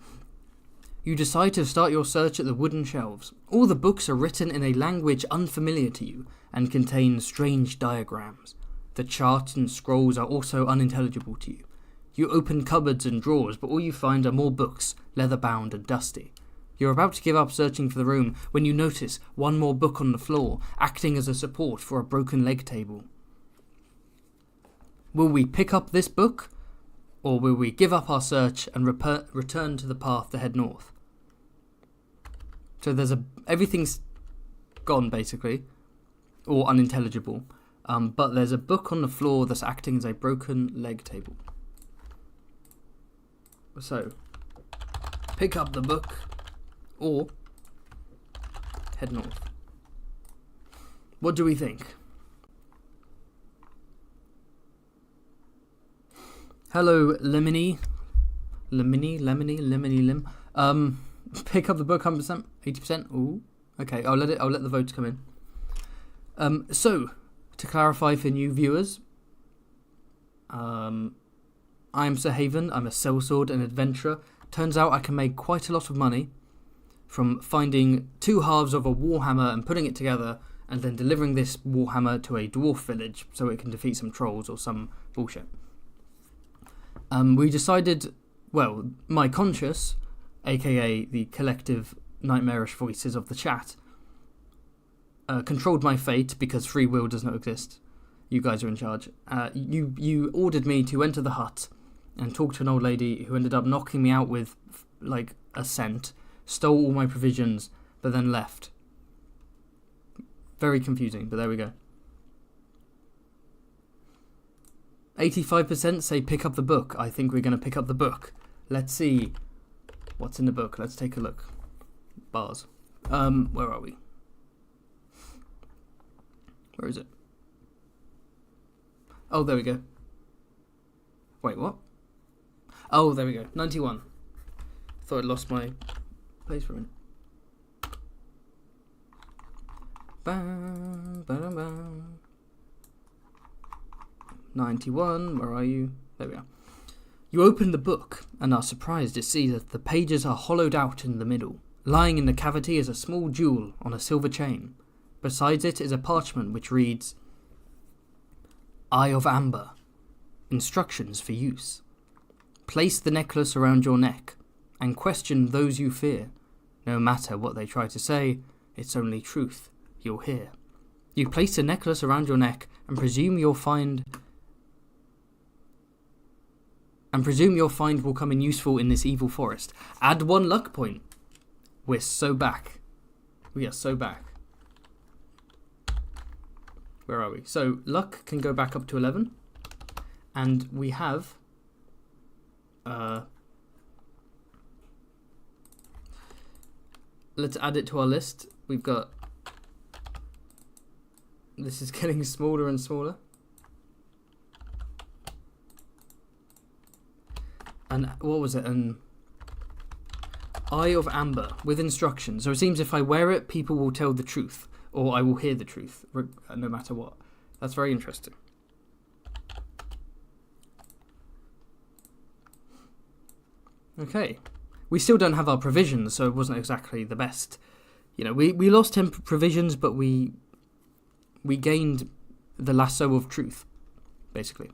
You decide to start your search at the wooden shelves. All the books are written in a language unfamiliar to you and contain strange diagrams. The charts and scrolls are also unintelligible to you. You open cupboards and drawers, but all you find are more books, leather-bound and dusty. You're about to give up searching for the room when you notice one more book on the floor, acting as a support for a broken leg table. Will we pick up this book? Or will we give up our search and return to the path to head north? So everything's gone basically, or unintelligible. But there's a book on the floor that's acting as a broken leg table. So, pick up the book, or head north. What do we think? Hello, Lemony. Pick up the book, 100%, 80%. Ooh, okay. I'll let the votes come in. So, to clarify for new viewers, I'm Sir Haven. I'm a sellsword and adventurer. Turns out I can make quite a lot of money from finding 2 halves of a warhammer and putting it together, and then delivering this warhammer to a dwarf village so it can defeat some trolls or some bullshit. We decided, well, my conscious, aka the collective nightmarish voices of the chat, controlled my fate because free will does not exist. You guys are in charge. You ordered me to enter the hut and talk to an old lady who ended up knocking me out with, a cent, stole all my provisions, but then left. Very confusing, but there we go. 85% say pick up the book. I think we're going to pick up the book. Let's see what's in the book. Let's take a look. Bars. Where are we? Where is it? Oh, there we go. Wait, what? Oh, there we go. 91. Thought I'd lost my place for a minute. 91, where are you? There we are. You open the book and are surprised to see that the pages are hollowed out in the middle. Lying in the cavity is a small jewel on a silver chain. Besides it is a parchment which reads, Eye of Amber. Instructions for use. Place the necklace around your neck and question those you fear. No matter what they try to say, it's only truth you'll hear. You place the necklace around your neck and presume your find will come in useful in this evil forest. Add 1 luck point. We're so back. We are so back. Where are we? So luck can go back up to 11. And we have let's add it to our list. We've got, this is getting smaller and smaller. And what was it? An Eye of Amber with instructions. So it seems if I wear it, people will tell the truth, or I will hear the truth, no matter what. That's very interesting. Okay. We still don't have our provisions, so it wasn't exactly the best. You know, we lost 10 provisions, but we gained the lasso of truth, basically.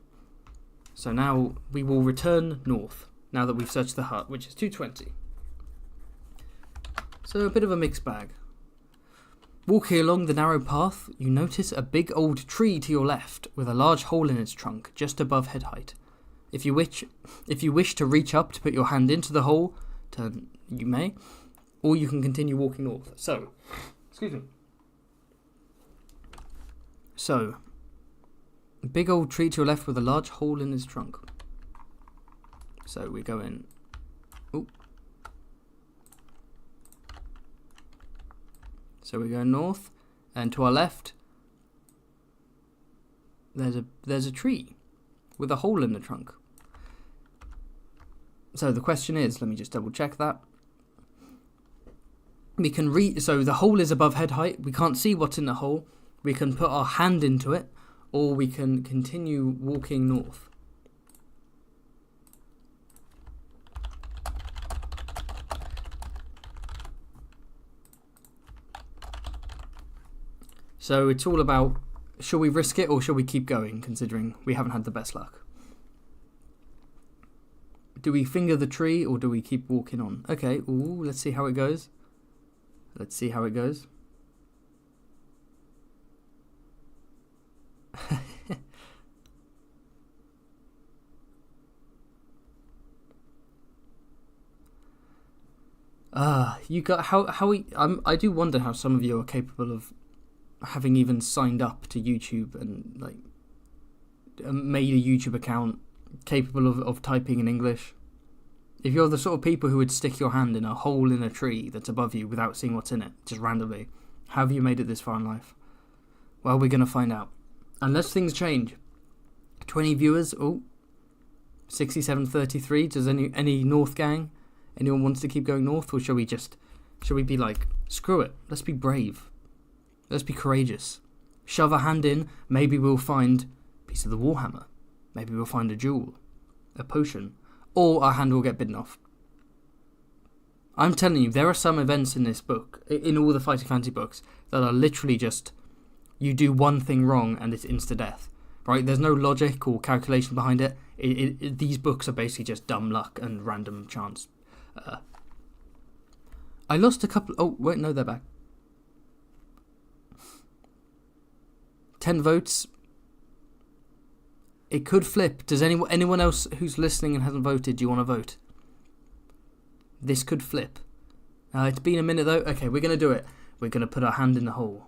So now we will return north, now that we've searched the hut, which is 220. So a bit of a mixed bag. Walking along the narrow path, you notice a big old tree to your left, with a large hole in its trunk, just above head height. If you wish to reach up to put your hand into the hole, you may, or you can continue walking north. So, excuse me. So, a big old tree to your left with a large hole in its trunk. So we go in. Ooh. So we go north, and to our left, there's a tree with a hole in the trunk. So the question is, let me just double check that. We can so the hole is above head height. We can't see what's in the hole. We can put our hand into it, or we can continue walking north. So it's all about, shall we risk it or shall we keep going, considering we haven't had the best luck? Do we finger the tree or do we keep walking on? Okay, ooh, let's see how it goes. Let's see how it goes. You got I do wonder how some of you are capable of having even signed up to YouTube and like made a YouTube account capable of typing in English. If you're the sort of people who would stick your hand in a hole in a tree that's above you without seeing what's in it, just randomly, how have you made it this far in life? Well, we're going to find out. Unless things change. 20 viewers, 67-33. Does any North gang? Anyone wants to keep going north, or shall we be like, screw it, let's be brave. Let's be courageous. Shove a hand in, maybe we'll find a piece of the Warhammer. Maybe we'll find a jewel, a potion, or our hand will get bitten off. I'm telling you, there are some events in this book, in all the Fighting Fantasy books, that are literally just, you do one thing wrong and it's insta-death. Right? There's no logic or calculation behind it. These books are basically just dumb luck and random chance. I lost a couple... Oh, wait, no, they're back. 10 votes. It could flip. Does anyone else who's listening and hasn't voted, do you want to vote? This could flip. It's been a minute though. Okay, we're going to do it. We're going to put our hand in the hole.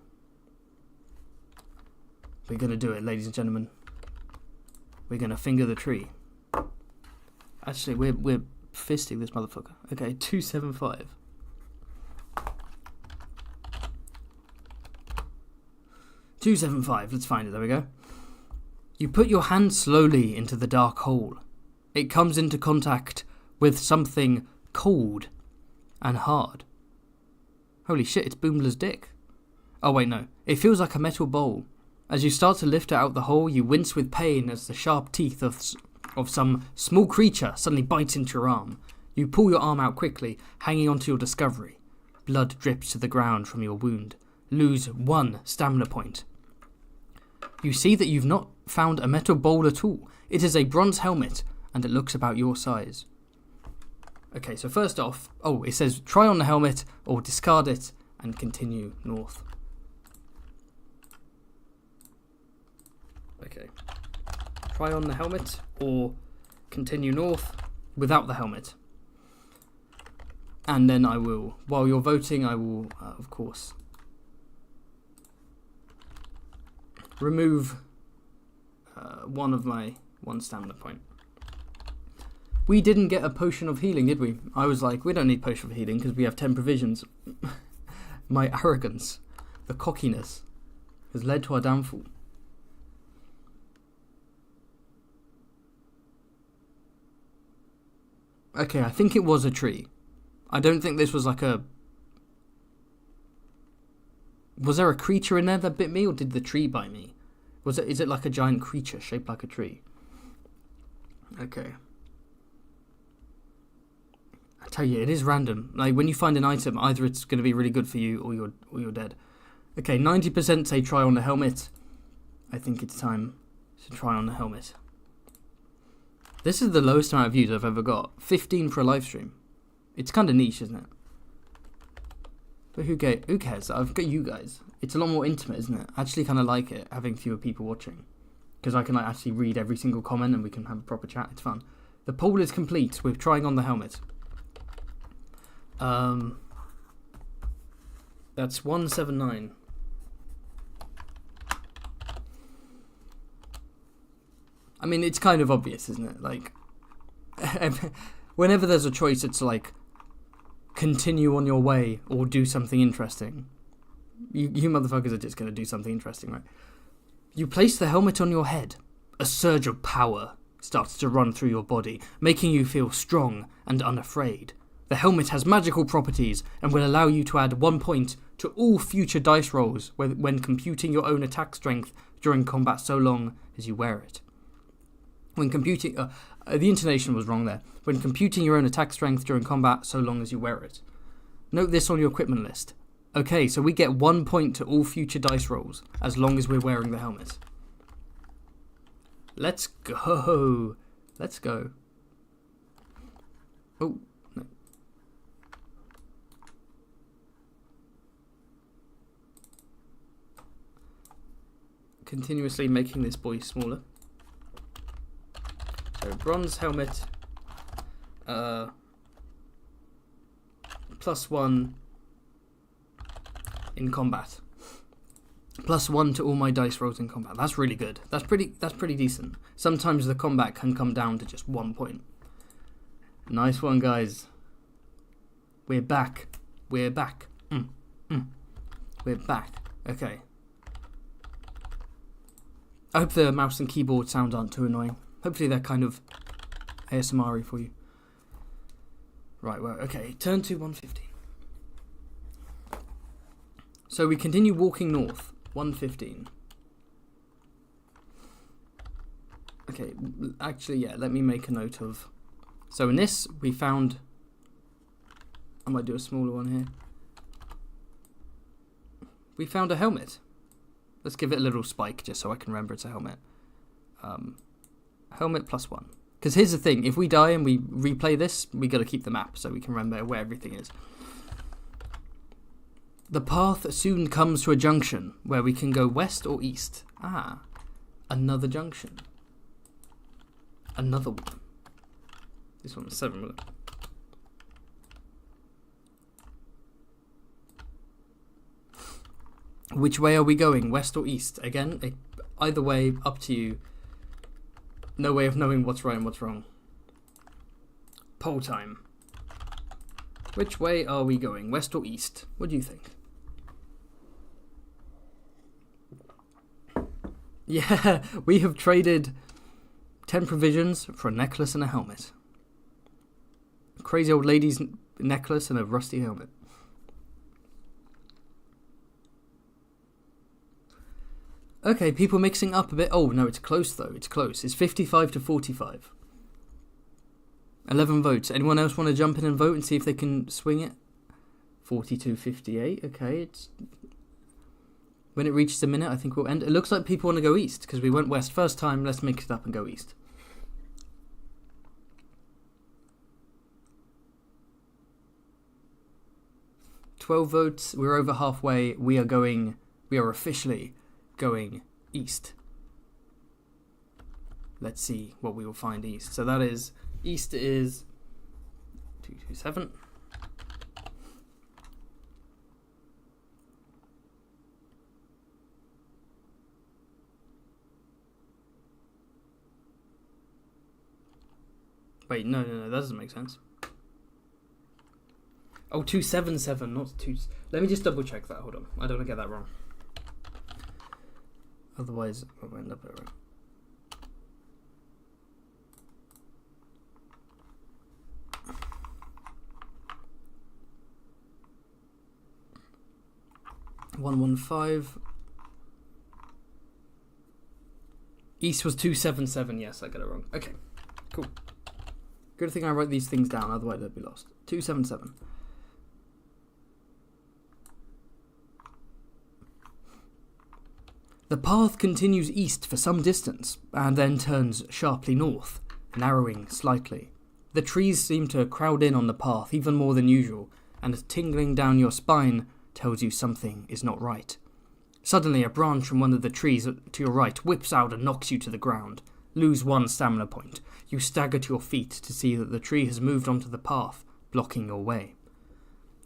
We're going to do it, ladies and gentlemen. We're going to finger the tree. Actually, we're fisting this motherfucker. Okay, 275. Let's find it. There we go. You put your hand slowly into the dark hole. It comes into contact with something cold and hard. Holy shit, it's Boomler's dick. Oh wait, no. It feels like a metal bowl. As you start to lift it out the hole, you wince with pain as the sharp teeth of some small creature suddenly bites into your arm. You pull your arm out quickly, hanging onto your discovery. Blood drips to the ground from your wound. Lose 1 stamina point. You see that you've not found a metal bowl at all. It is a bronze helmet, and it looks about your size. Okay, so first off, it says try on the helmet or discard it and continue north. Okay. Try on the helmet or continue north without the helmet. And then I will, while you're voting, I will, of course, remove 1 stamina point. We didn't get a potion of healing, did we? I was like, we don't need potion of healing because we have 10 provisions. My arrogance, the cockiness, has led to our downfall. Okay, I think it was a tree. I don't think this was like a... Was there a creature in there that bit me, or did the tree bite me? Is it like a giant creature shaped like a tree? Okay. I tell you, it is random. Like, when you find an item, either it's going to be really good for you, or you're dead. Okay, 90% say try on the helmet. I think it's time to try on the helmet. This is the lowest amount of views I've ever got. 15 for a live stream. It's kind of niche, isn't it? But who cares? I've got you guys. It's a lot more intimate, isn't it? I actually kind of like it, having fewer people watching. Because I can actually read every single comment and we can have a proper chat. It's fun. The poll is complete with trying on the helmet. That's 179. I mean, it's kind of obvious, isn't it? Like, whenever there's a choice, it's like, continue on your way or do something interesting. You motherfuckers are just going to do something interesting, right? You place the helmet on your head. A surge of power starts to run through your body, making you feel strong and unafraid. The helmet has magical properties and will allow you to add 1 point to all future dice rolls when computing your own attack strength during combat so long as you wear it. When computing... the intonation was wrong there. When computing your own attack strength during combat so long as you wear it. Note this on your equipment list. Okay, so we get 1 point to all future dice rolls as long as we're wearing the helmet. Let's go. Let's go. Oh, no. Continuously making this boy smaller. So bronze helmet, +1 in combat. +1 to all my dice rolls in combat. That's really good. That's pretty decent. Sometimes the combat can come down to just 1 point. Nice one, guys. We're back. We're back. We're back. Okay. I hope the mouse and keyboard sounds aren't too annoying. Hopefully they're kind of ASMR-y for you. Right, well, okay. Turn to 150. So we continue walking north. 115. Okay, actually, yeah, let me make a note of... So in this, we found... I might do a smaller one here. We found a helmet. Let's give it a little spike just so I can remember it's a helmet. Helmet +1. Because here's the thing, if we die and we replay this, we got to keep the map so we can remember where everything is. The path soon comes to a junction where we can go west or east. Ah, another junction. Another one. This one's 7 minutes. Which way are we going, west or east? Again, either way, up to you. No way of knowing what's right and what's wrong. Poll time. Which way are we going, west or east? What do you think? Yeah, we have traded 10 provisions for a necklace and a helmet. A crazy old lady's necklace and a rusty helmet. Okay, people mixing up a bit. Oh, no, it's close, though. It's close. It's 55 to 45. 11 votes. Anyone else want to jump in and vote and see if they can swing it? 42-58. Okay, it's... When it reaches a minute, I think we'll end. It looks like people want to go east, because we went west first time. Let's mix it up and go east. $12 votes. We're over halfway. We are officially going east. Let's see what we will find east. So that is, east is 227. Wait, no, that doesn't make sense. Oh, 277, not 2... Let me just double check that, hold on. I don't want to get that wrong. Otherwise, I'll end up over. $115. East was 277. Yes, I got it wrong. Okay, cool. Good thing I wrote these things down, otherwise I'd be lost. 277. The path continues east for some distance, and then turns sharply north, narrowing slightly. The trees seem to crowd in on the path even more than usual, and a tingling down your spine tells you something is not right. Suddenly, a branch from one of the trees to your right whips out and knocks you to the ground. Lose 1 stamina point. You stagger to your feet to see that the tree has moved onto the path, blocking your way.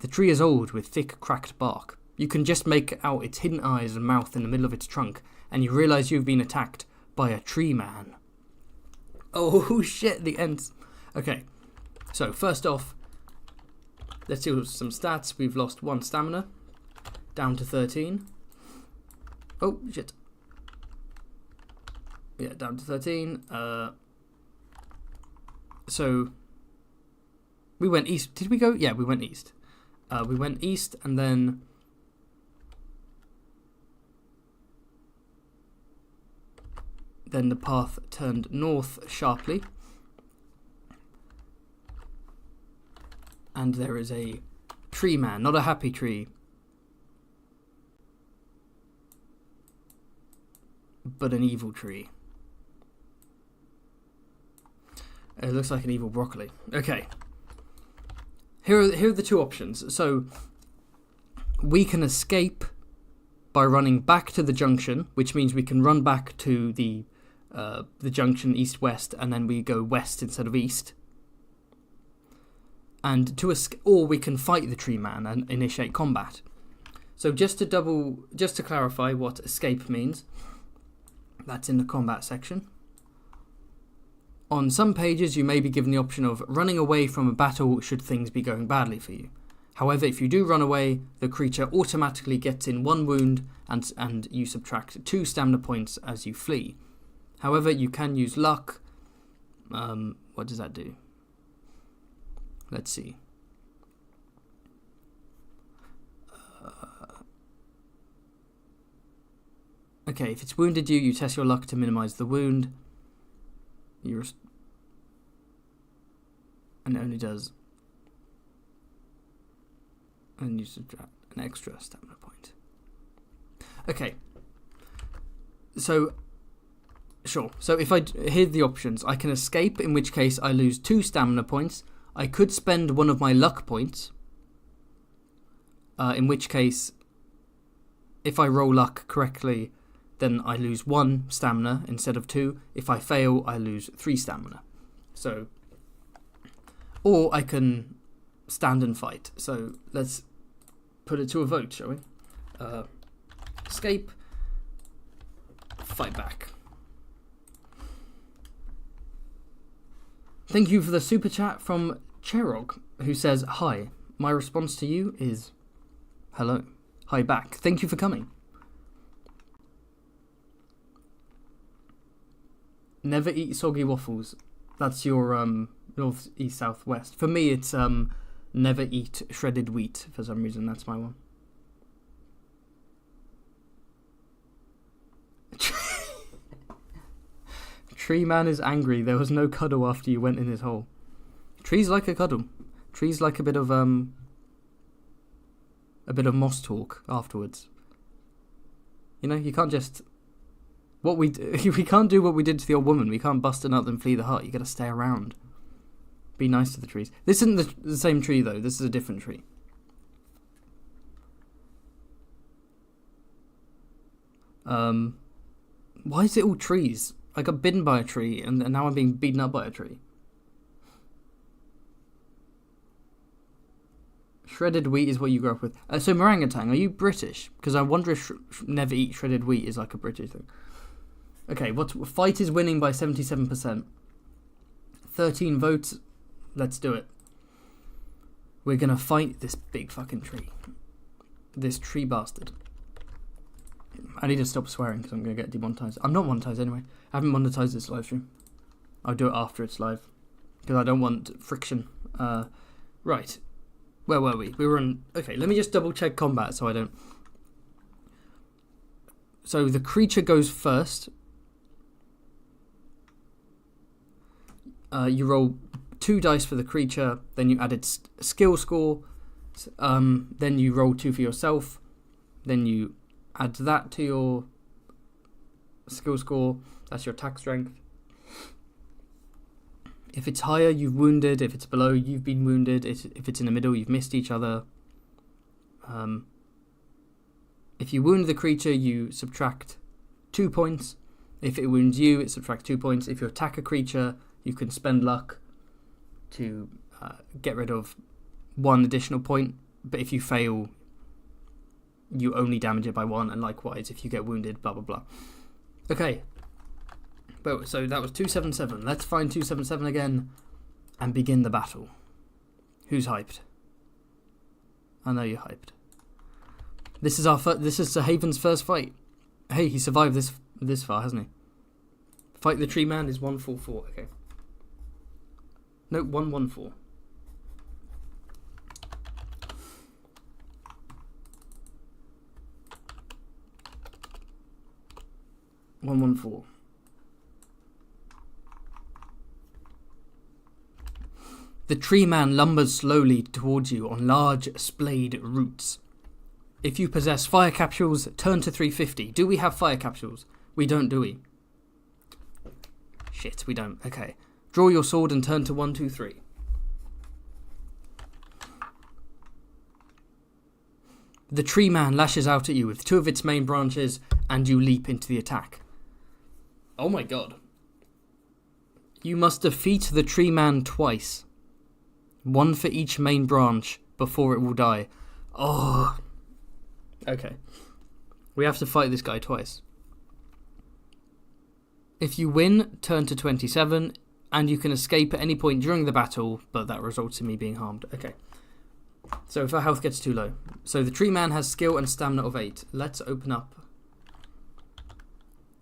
The tree is old, with thick, cracked bark. You can just make out its hidden eyes and mouth in the middle of its trunk, and you realise you've been attacked by a tree man. Oh shit, the ends. Okay, so first off, let's do some stats. We've lost 1 stamina, down to 13. Oh shit. Yeah, down to 13. So, we went east. Did we go? Yeah, we went east. We went east, and then... Then the path turned north sharply. And there is a tree man, not a happy tree, but an evil tree. It looks like an evil broccoli. Okay. Here are the 2 options. So, we can escape by running back to the junction, which means we can run back to the junction east-west, and then we go west instead of east. And or we can fight the tree man and initiate combat. So just to clarify what escape means, that's in the combat section. On some pages, you may be given the option of running away from a battle should things be going badly for you. However, if you do run away, the creature automatically gets in 1 wound, and you subtract 2 stamina points as you flee. However, you can use luck. What does that do? Let's see. Okay, if it's wounded you, you test your luck to minimize the wound. And it only does... And you subtract an extra stamina point. Okay. So, sure. So if here's the options. I can escape, in which case I lose 2 stamina points. I could spend 1 of my luck points. In which case, if I roll luck correctly, then I lose 1 stamina instead of 2. If I fail, I lose 3 stamina. So, or I can stand and fight. So let's put it to a vote, shall we? escape, fight back. Thank you for the super chat from Cherog, who says, hi, my response to you is hello. Hi back. Thank you for coming. Never eat soggy waffles. That's your north, east, south, west. For me, it's never eat shredded wheat. For some reason, that's my one. Tree man is angry. There was no cuddle after you went in his hole. Trees like a cuddle. Trees like a bit of moss talk afterwards. You know, you can't just we can't do what we did to the old woman. We can't bust a nut and flee the hut. You got to stay around. Be nice to the trees. This isn't the same tree though. This is a different tree. Why is it all trees? I got bitten by a tree, and now I'm being beaten up by a tree. Shredded wheat is what you grew up with. So, Orangutan, are you British? Because I wonder if never eat shredded wheat is like a British thing. Okay, fight is winning by 77%. 13 votes. Let's do it. We're going to fight this big fucking tree. This tree bastard. I need to stop swearing because I'm going to get demonetized. I'm not monetized anyway. I haven't monetized this live stream. I'll do it after it's live. Because I don't want friction. Right. Where were we? We were on... Okay, let me just double check combat so I don't... So the creature goes first. You roll 2 dice for the creature. Then you added skill score. Then you roll 2 for yourself. Then you add that to your skill score. That's your attack strength. If it's higher, you've wounded. If it's below, you've been wounded. If it's in the middle, you've missed each other. If you wound the creature, you subtract 2 points. If it wounds you, it subtracts 2 points. If you attack a creature, you can spend luck to get rid of 1 additional point. But if you fail, you only damage it by 1. And likewise, if you get wounded, blah, blah, blah. Okay. But so that was 277. Let's find 277 again and begin the battle. Who's hyped? I know you're hyped. This is Sir Haven's first fight. Hey, he survived this far, hasn't he? Fight the tree man is 144. Okay. No, 114. The tree man lumbers slowly towards you on large splayed roots. If you possess fire capsules, turn to 350. Do we have fire capsules? We don't, do we? Shit, we don't. Okay. Draw your sword and turn to 123. The tree man lashes out at you with 2 of its main branches, and you leap into the attack. Oh my god. You must defeat the tree man twice. 1 for each main branch before it will die. Oh. Okay. We have to fight this guy twice. If you win, turn to 27, and you can escape at any point during the battle, but that results in me being harmed. Okay. So if our health gets too low. So the tree man has skill and stamina of 8. Let's open up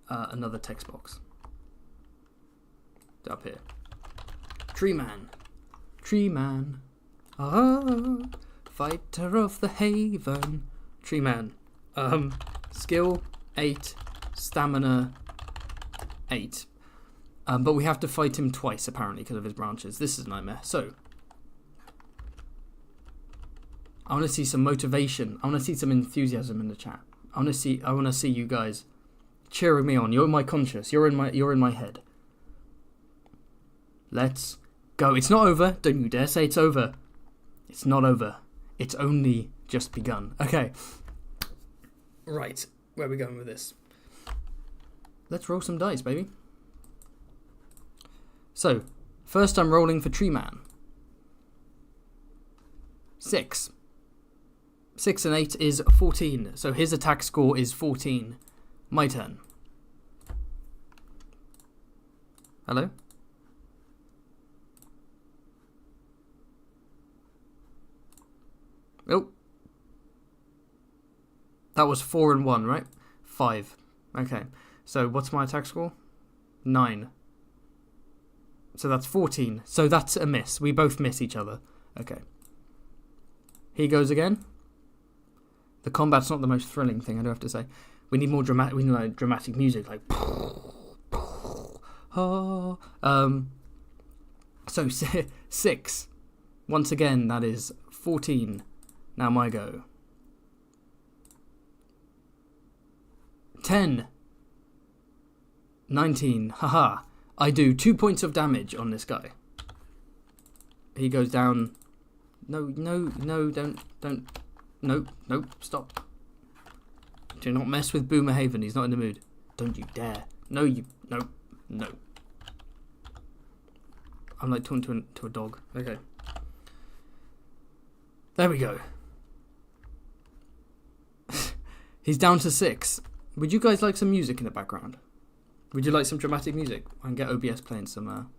another text box. Up here. Tree man. Tree man. Ah, fighter of the haven. Tree man. Skill 8, stamina 8. But we have to fight him twice apparently because of his branches. This is a nightmare. So I want to see some motivation. I want to see some enthusiasm in the chat. I want to see you guys cheering me on. You're in my conscience. You're in my head. Let's go. It's not over. Don't you dare say it's over. It's not over. It's only just begun. Okay. Right. Where are we going with this? Let's roll some dice, baby. So, first I'm rolling for Tree Man. 6. 6 and 8 is 14. So his attack score is 14. My turn. Hello? Oh. That was 4 and 1, right? 5. Okay. So what's my attack score? 9. So that's 14. So that's a miss. We both miss each other. Okay. He goes again. The combat's not the most thrilling thing, I do have to say. We need more dramatic. We need like dramatic music, like. So 6. Once again, that is 14. Now my go. 10. 19. Haha. I do 2 points of damage on this guy. He goes down. No, don't. Nope, stop. Do not mess with Boomer Haven, he's not in the mood. Don't you dare. No. I'm like talking to a dog. Okay. There we go. He's down to 6. Would you guys like some music in the background? Would you like some dramatic music? I can get OBS playing some...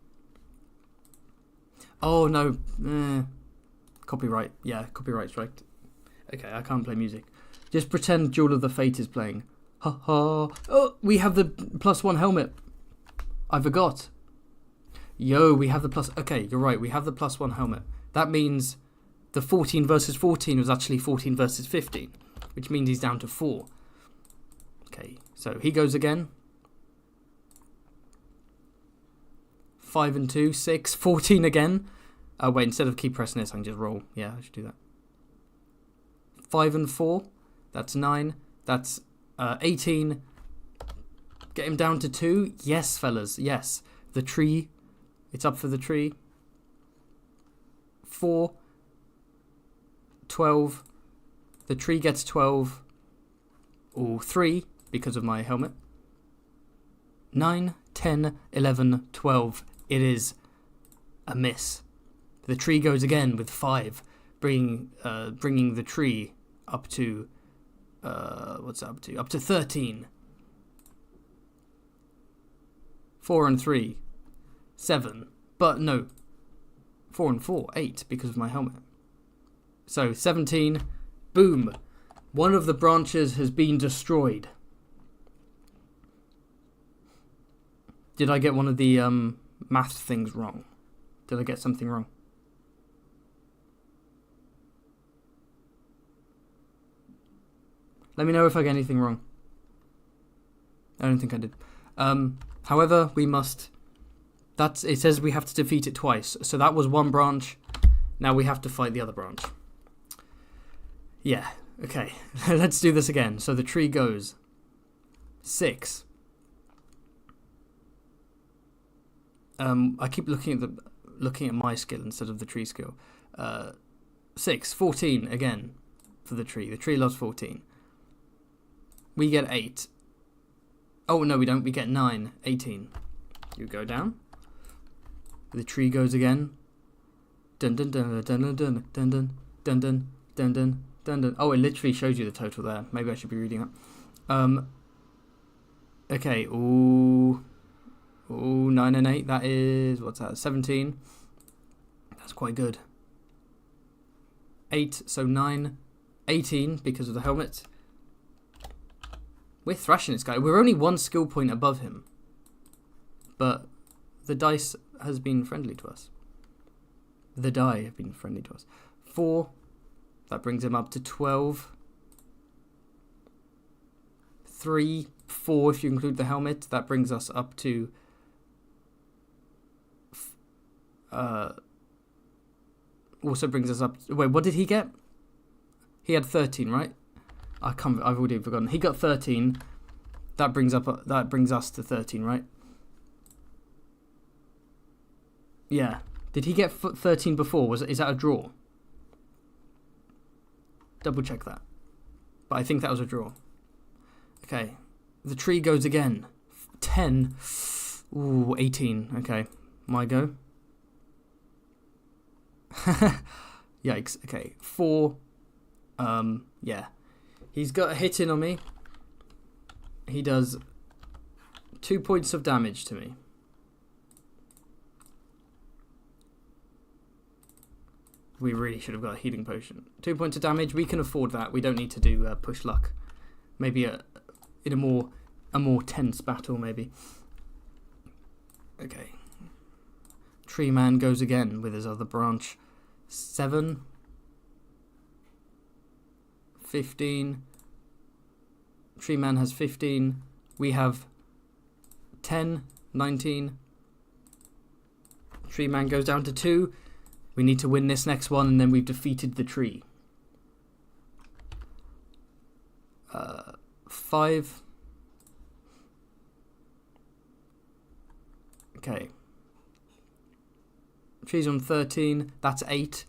Oh, no. Copyright. Yeah, copyright strike. Okay, I can't play music. Just pretend Jewel of the Fate is playing. Ha ha. Oh, we have the +1 helmet. I forgot. Yo, we have the plus... Okay, you're right. We have the +1 helmet. That means the 14 versus 14 was actually 14 versus 15, which means he's down to 4. Okay, so he goes again. 5 and 2, 6, 14 again. Oh, wait, instead of keep pressing this, I can just roll. Yeah, I should do that. 5 and 4, that's 9. That's 18. Get him down to 2. Yes, fellas, yes. The tree, it's up for the tree. 4, 12. The tree gets 12. Or 3, because of my helmet. 9, 10, 11, 12. It is a miss. The tree goes again with 5, bringing the tree up to what's that up to? Up to 13. 4 and 3, 7. But no, 4 and 4, 8 because of my helmet. So 17. Boom. One of the branches has been destroyed. Did I get one of the math things wrong? Did I get something wrong? Let me know if I get anything wrong. I don't think I did. However, we must... It says we have to defeat it twice. So that was one branch. Now we have to fight the other branch. Yeah, okay. Let's do this again. So the tree goes 6. I keep looking at my skill instead of the tree skill. 6, 14 again for the tree. The tree loves 14. We get 8. Oh no, we don't. We get 9, 18. You go down. The tree goes again. Dun dun dun dun dun dun dun dun dun dun dun dun dun dun. Oh, it literally shows you the total there. Maybe I should be reading that. Okay. Ooh, 9 and 8. That is, what's that? 17. That's quite good. 8, so 9, 18 because of the helmet. We're thrashing this guy. We're only 1 skill point above him. But the dice has been friendly to us. The die have been friendly to us. 4. That brings him up to 12. 3, 4 if you include the helmet. That brings us up to... also brings us up... Wait, what did he get? He had 13, right? I've already forgotten. He got 13. That brings us to 13, right? Yeah. Did he get 13 before? Is that a draw? Double check that. But I think that was a draw. Okay. The tree goes again. 10. Ooh, 18. Okay. My go. Yikes. Okay. 4. Yeah. He's got a hit in on me. He does 2 points of damage to me. We really should have got a healing potion. 2 points of damage. We can afford that. We don't need to do push luck. Maybe in a more tense battle, maybe. Okay. Tree man goes again with his other branch. 7. 15. Tree man has 15. We have 10. 19. Tree man goes down to 2. We need to win this next one, and then we've defeated the tree. 5. Okay. Tree's on 13. That's 8.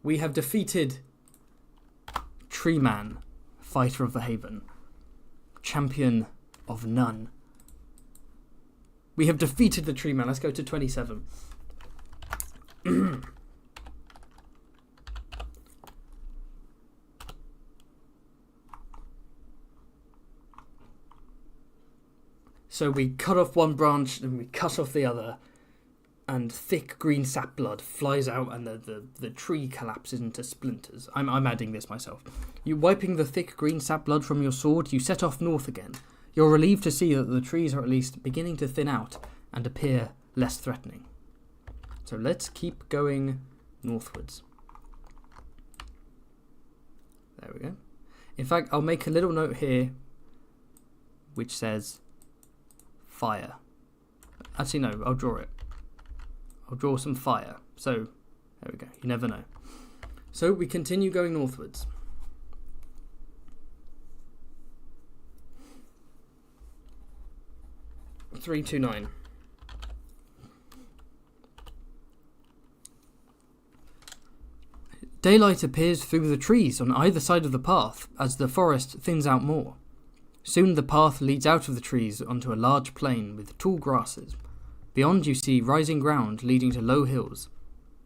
We have defeated Tree Man, Fighter of the Haven, Champion of None. We have defeated the Tree Man. Let's go to 27. So we cut off one branch and we cut off the other, and thick green sap blood flies out, and the tree collapses into splinters. I'm adding this myself. You wiping the thick green sap blood from your sword, you set off north again. You're relieved to see that the trees are at least beginning to thin out and appear less threatening. So let's keep going northwards. There we go. In fact, I'll make a little note here which says fire. Actually, no, I'll draw it. I'll draw some fire. So, there we go. You never know. So, we continue going northwards. Three, 2, 9. Daylight appears through the trees on either side of the path as the forest thins out more. Soon the path leads out of the trees onto a large plain with tall grasses. Beyond you see rising ground leading to low hills.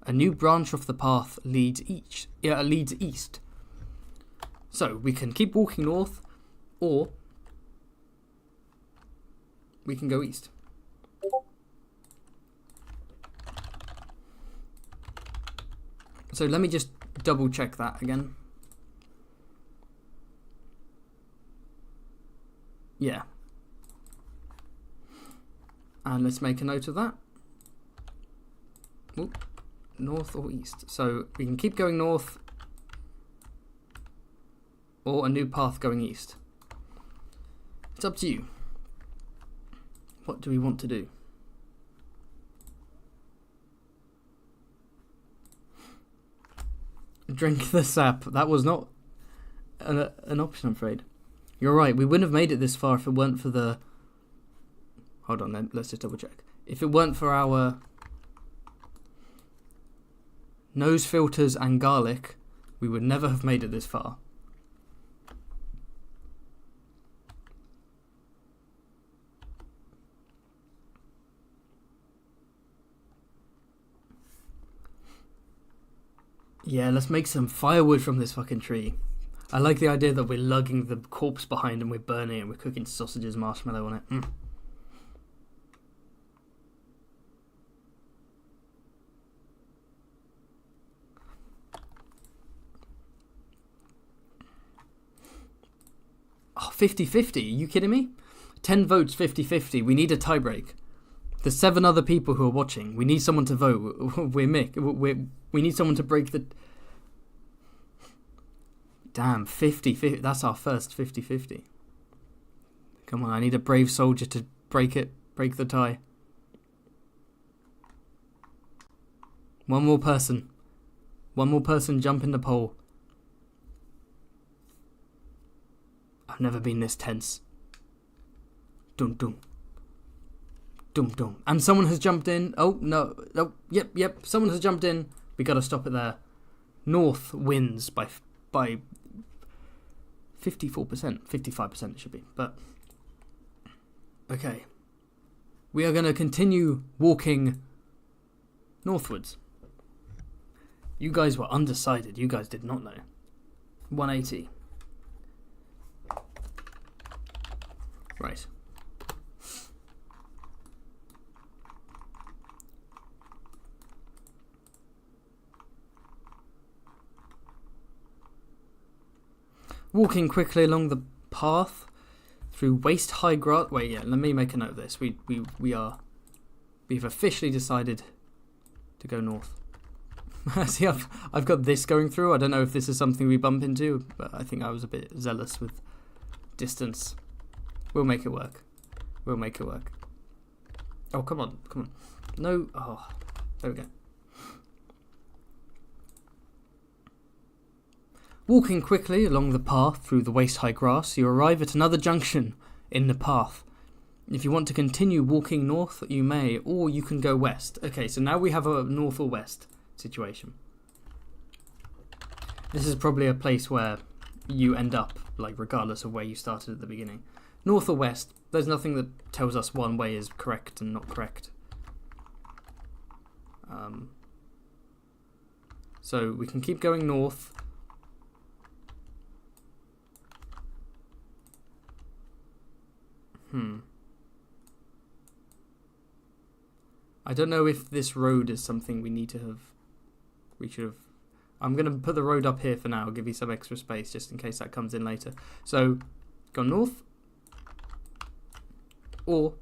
A new branch of the path leads east. So we can keep walking north, or we can go east. So let me just double check that again. Yeah. And let's make a note of that. Ooh, north or east. So we can keep going north, or a new path going east. It's up to you. What do we want to do? Drink the sap. That was not an option, I'm afraid. You're right, we wouldn't have made it this far if it weren't for the... Hold on then, let's just double check. If it weren't for our nose filters and garlic, we would never have made it this far. Yeah, let's make some firewood from this fucking tree. I like the idea that we're lugging the corpse behind and we're burning it and we're cooking sausages, marshmallow on it. Oh, 50-50. Are you kidding me? 10 votes, 50-50. We need a tiebreak. There's 7 other people who are watching. We need someone to vote. We need someone to break the... Damn, 50-50. That's our first 50-50. Come on, I need a brave soldier to break the tie. One more person jump in the poll. I've never been this tense. Dum dum. Dum dum. And someone has jumped in. Oh, no. Oh, yep. Someone has jumped in. We gotta stop it there. North wins by 54%. 55% it should be. But, okay. We are gonna continue walking Northwards. You guys were undecided. You guys did not know. 180. Right. Walking quickly along the path through waist-high grass. Wait, yeah. Let me make a note of this. We've officially decided to go north. See, I've got this going through. I don't know if this is something we bump into, but I think I was a bit zealous with distance. We'll make it work. We'll make it work. Oh, come on. Come on. No. Oh, there we go. Walking quickly along the path through the waist-high grass, you arrive at another junction in the path. If you want to continue walking north, you may, or you can go west. Okay, so now we have a north or west situation. This is probably a place where you end up, like, regardless of where you started at the beginning. North or west, there's nothing that tells us one way is correct and not correct. So we can keep going north. I don't know if this road is something we need to have. We should have. I'm going to put the road up here for now. Give you some extra space just in case that comes in later. So, go north. Or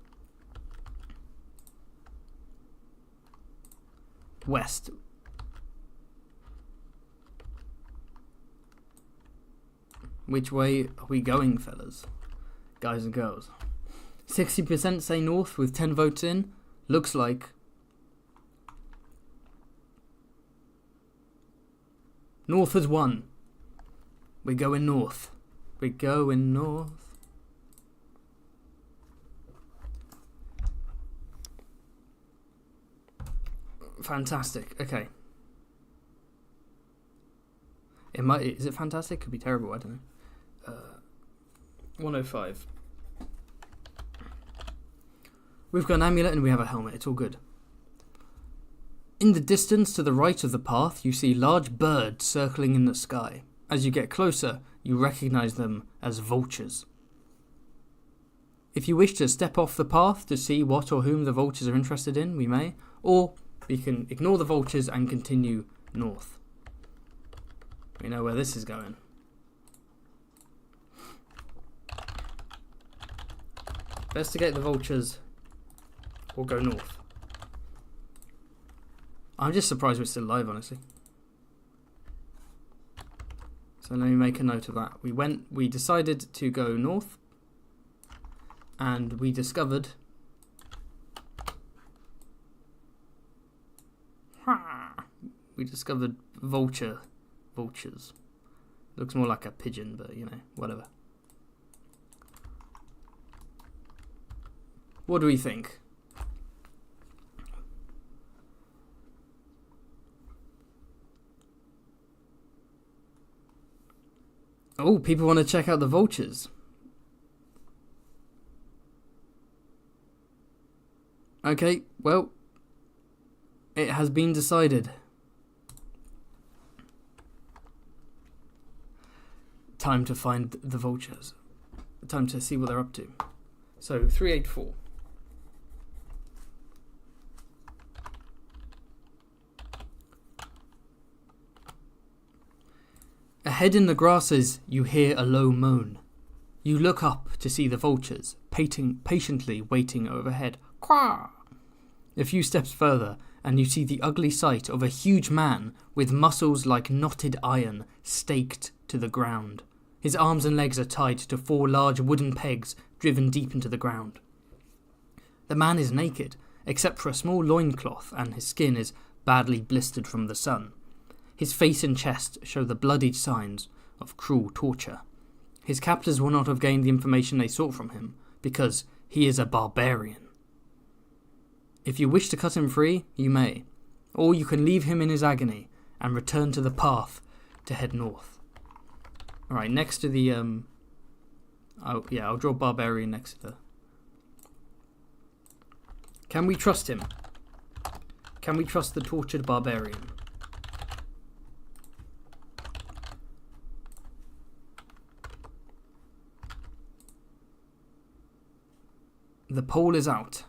west. Which way are we going, fellas? Guys and girls. 60% say north with 10 votes in. Looks like north has won. We're going north. We're going north. Fantastic. Okay. Is it fantastic? Could be terrible. I don't know. 105. We've got an amulet and we have a helmet. It's all good. In the distance to the right of the path, you see large birds circling in the sky. As you get closer, you recognize them as vultures. If you wish to step off the path to see what or whom the vultures are interested in, we may. Or we can ignore the vultures and continue north. We know where this is going. Investigate the vultures or go north. I'm just surprised we're still alive, honestly. So let me make a note of that. We decided to go north, and we discovered vultures. Looks more like a pigeon, but you know, whatever. What do we think? Oh, people want to check out the vultures. Okay, well, it has been decided. Time to find the vultures. Time to see what they're up to. So, 384. Ahead in the grasses, you hear a low moan. You look up to see the vultures, patiently waiting overhead. Quah! A few steps further, and you see the ugly sight of a huge man with muscles like knotted iron staked to the ground. His arms and legs are tied to 4 large wooden pegs driven deep into the ground. The man is naked, except for a small loincloth, and his skin is badly blistered from the sun. His face and chest show the bloodied signs of cruel torture. His captors will not have gained the information they sought from him, because he is a barbarian. If you wish to cut him free, you may, or you can leave him in his agony and return to the path to head north. Alright, next to the, I'll draw barbarian next to the... Can we trust him? Can we trust the tortured barbarian? The poll is out.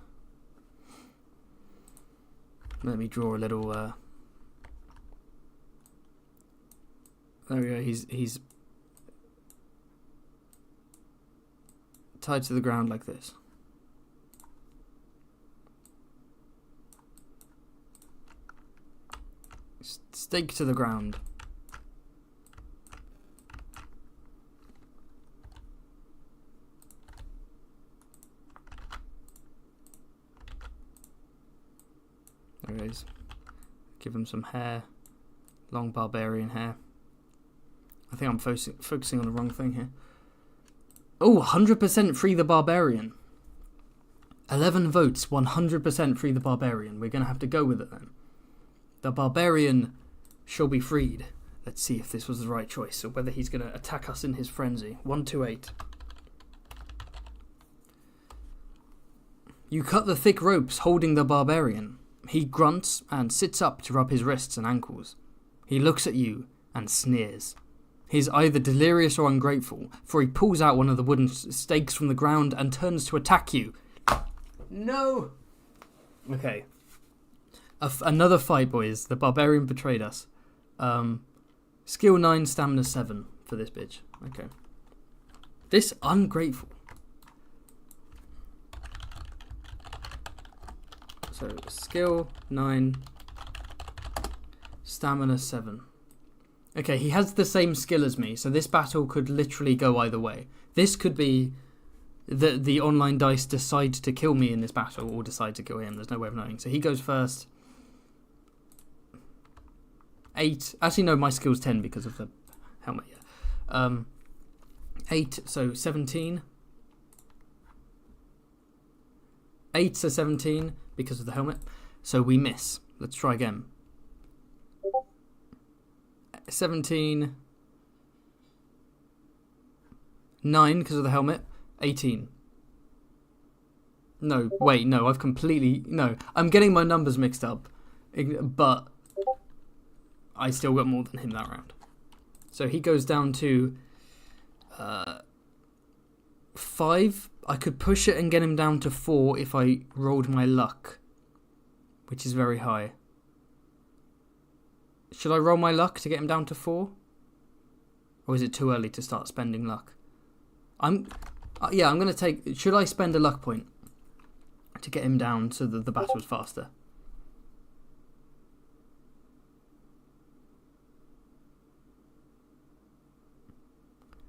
Let me draw a little... There we go. He's tied to the ground like this. Stake to the ground. There he is. Give him some hair. Long barbarian hair. I think I'm focusing on the wrong thing here. Oh, 100% free the barbarian. 11 votes, 100% free the barbarian. We're going to have to go with it then. The barbarian shall be freed. Let's see if this was the right choice, or whether he's going to attack us in his frenzy. 128. You cut the thick ropes holding the barbarian. He grunts and sits up to rub his wrists and ankles. He looks at you and sneers. He's either delirious or ungrateful, for he pulls out one of the wooden stakes from the ground and turns to attack you. No! Okay. Another fight, boys. The barbarian betrayed us. Skill 9, stamina 7 for this bitch. Okay. This ungrateful. So, skill 9, stamina 7. Okay, he has the same skill as me, so this battle could literally go either way. This could be the online dice decide to kill me in this battle or decide to kill him. There's no way of knowing. So he goes first. 8. Actually, no, my skill's 10 because of the helmet. Yeah. 8, so 17. 8, so 17 because of the helmet. So we miss. Let's try again. 17. 9 because of the helmet. 18. No, wait, no, I've completely... No, I'm getting my numbers mixed up. But I still got more than him that round. So he goes down to 5. I could push it and get him down to 4 if I rolled my luck, which is very high. Should I roll my luck to get him down to 4? Or is it too early to start spending luck? I'm going to take... Should I spend a luck point to get him down so that the battle's faster?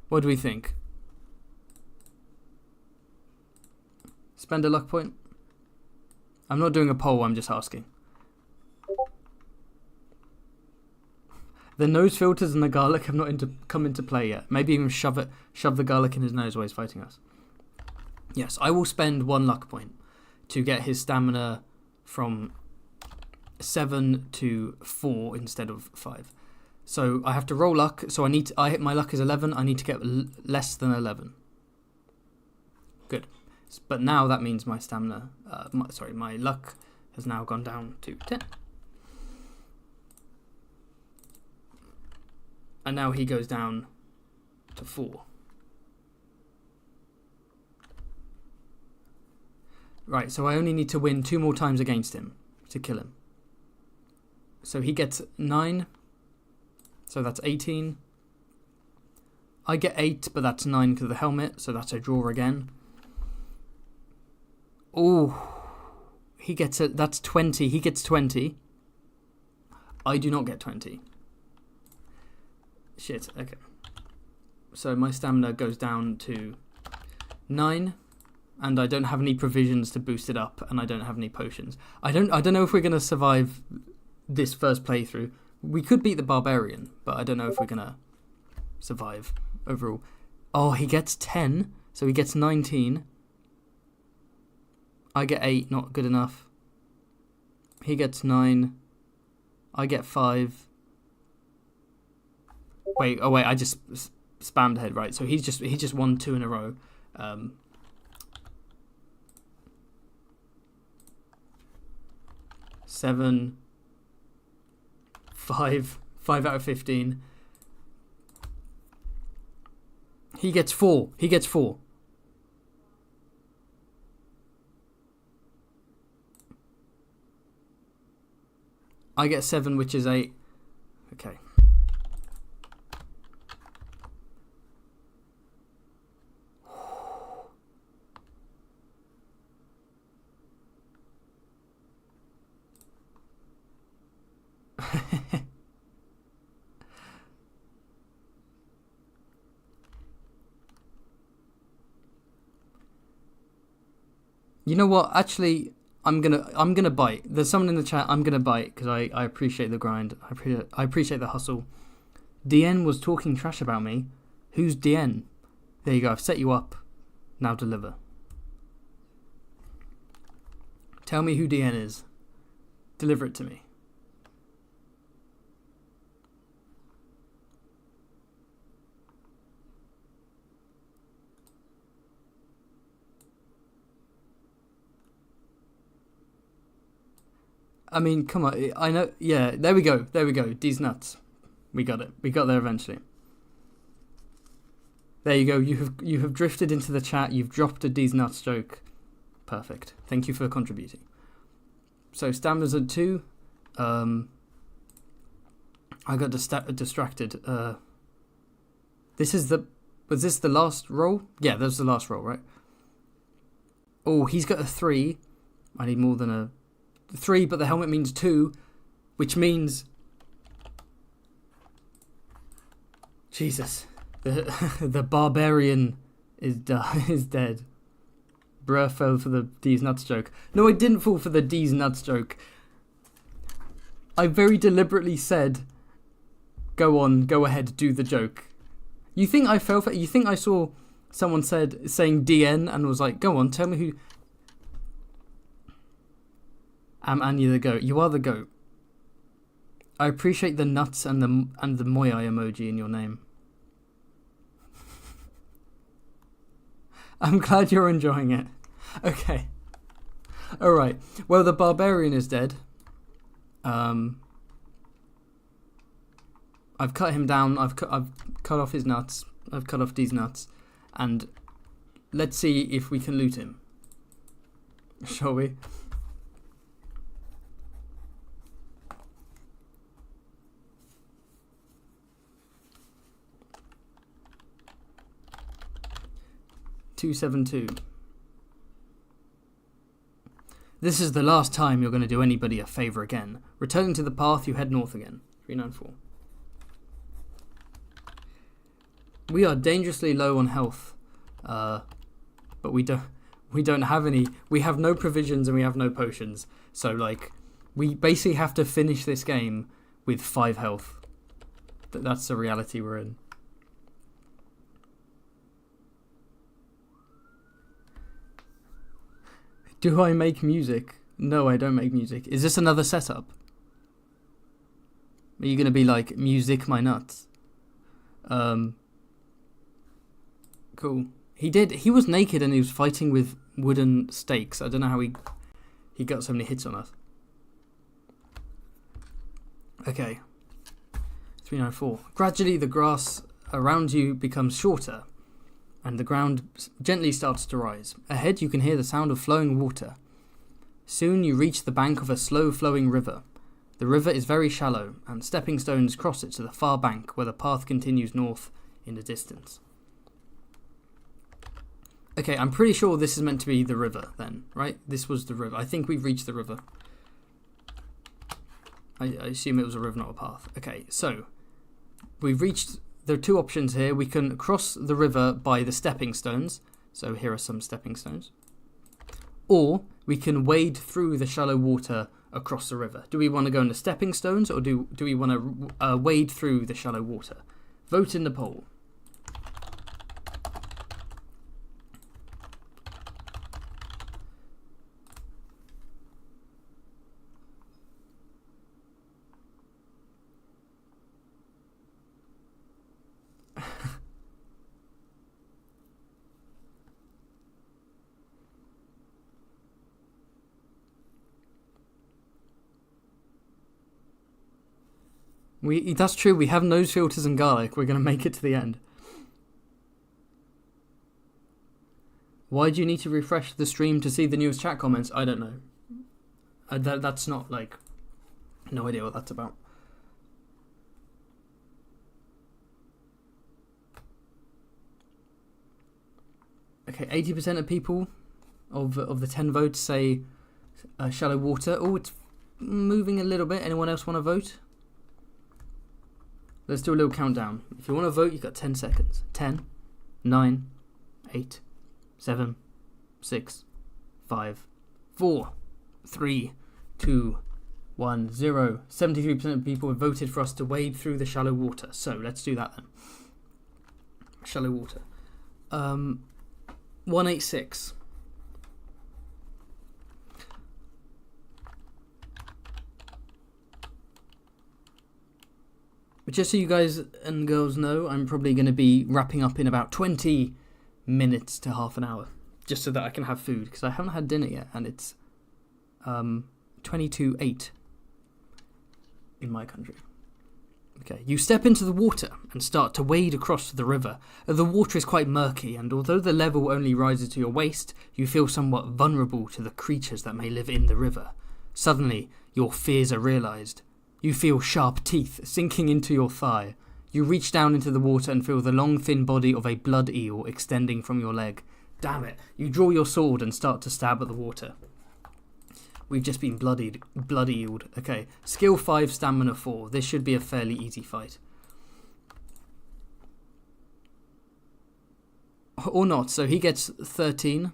What do we think? Spend a luck point? I'm not doing a poll, I'm just asking. The nose filters and the garlic have not come into play yet. Maybe even shove the garlic in his nose while he's fighting us. Yes, I will spend 1 luck point to get his stamina from 7 to 4 instead of 5. So I have to roll luck. So my luck is 11. I need to get less than 11. Good. But now that means my stamina, my luck has now gone down to 10. And now he goes down to 4. Right, so I only need to win 2 more times against him to kill him. So he gets 9. So that's 18. I get 8, but that's 9 because of the helmet. So that's a draw again. Oh, that's 20. He gets 20. I do not get 20. Shit, okay. So my stamina goes down to 9, and I don't have any provisions to boost it up, and I don't have any potions. I don't know if we're gonna survive this first playthrough. We could beat the barbarian, but I don't know if we're gonna survive overall. Oh, he gets 10, so he gets 19. I get 8, not good enough. He gets 9. I get 5. Wait, I just spammed ahead, right? So he just won 2 in a row. 7, 5 out of 15. He gets 4. He gets 4. I get 7, which is 8. Okay. You know what? Actually, I'm gonna bite. There's someone in the chat. I'm gonna bite because I appreciate the grind. I appreciate the hustle. DN was talking trash about me. Who's DN? There you go. I've set you up. Now deliver. Tell me who DN is. Deliver it to me. I mean, come on. I know. Yeah, there we go. There we go. D's nuts. We got it. We got there eventually. There you go. You have drifted into the chat. You've dropped a D's nuts joke. Perfect. Thank you for contributing. So stamina's at 2. I got distracted. Was this the last roll? Yeah, that was the last roll, right? Oh, he's got a 3. I need more than a 3, but the helmet means 2, which means Jesus, the barbarian is dead. Bruh fell for the D's nuts joke. No, I didn't fall for the D's nuts joke. I very deliberately said, "Go on, go ahead, do the joke." You think I fell for? You think I saw someone saying DN and was like, "Go on, tell me who." Am Anya the goat? You are the goat. I appreciate the nuts and the moyai emoji in your name. I'm glad you're enjoying it. Okay. All right. Well, the barbarian is dead. I've cut him down. I've cut off his nuts. I've cut off these nuts, and let's see if we can loot him. Shall we? $272. This is the last time you're going to do anybody a favour again. Returning to the path, you head north again. 394. We are dangerously low on health, but we don't have any. We have no provisions and we have no potions. So like, we basically have to finish this game with 5 health. That's the reality we're in. Do I make music? No, I don't make music. Is this another setup? Are you going to be like, music my nuts? Cool. He was naked and he was fighting with wooden stakes. I don't know how he got so many hits on us. Okay. 394. Gradually the grass around you becomes shorter, and the ground gently starts to rise. Ahead you can hear the sound of flowing water. Soon you reach the bank of a slow-flowing river. The river is very shallow, and stepping stones cross it to the far bank where the path continues north in the distance. Okay, I'm pretty sure this is meant to be the river then, right? This was the river. I think we've reached the river. I assume it was a river, not a path. Okay, so we've reached... There are 2 options here. We can cross the river by the stepping stones. So here are some stepping stones. Or we can wade through the shallow water across the river. Do we want to go in the stepping stones, or do we want to wade through the shallow water? Vote in the poll. That's true. We have nose filters and garlic. We're going to make it to the end. Why do you need to refresh the stream to see the newest chat comments? I don't know. That's not like... No idea what that's about. Okay, 80% of people of the 10 votes say shallow water. Oh, it's moving a little bit. Anyone else want to vote? Let's do a little countdown. If you want to vote, you've got 10 seconds. 10, 9, 8, 7, 6, 5, 4, 3, 2, 1, 0. 73% of people have voted for us to wade through the shallow water. So let's do that then. Shallow water. 186. Just so you guys and girls know, I'm probably going to be wrapping up in about 20 minutes to half an hour, just so that I can have food, because I haven't had dinner yet, and it's 22:08 in my country. Okay, you step into the water and start to wade across the river. The water is quite murky, and although the level only rises to your waist, you feel somewhat vulnerable to the creatures that may live in the river. Suddenly, your fears are realised. You feel sharp teeth sinking into your thigh. You reach down into the water and feel the long, thin body of a blood eel extending from your leg. Damn it. You draw your sword and start to stab at the water. We've just been blood-eeled. Okay, skill 5, stamina 4. This should be a fairly easy fight. Or not, so he gets 13.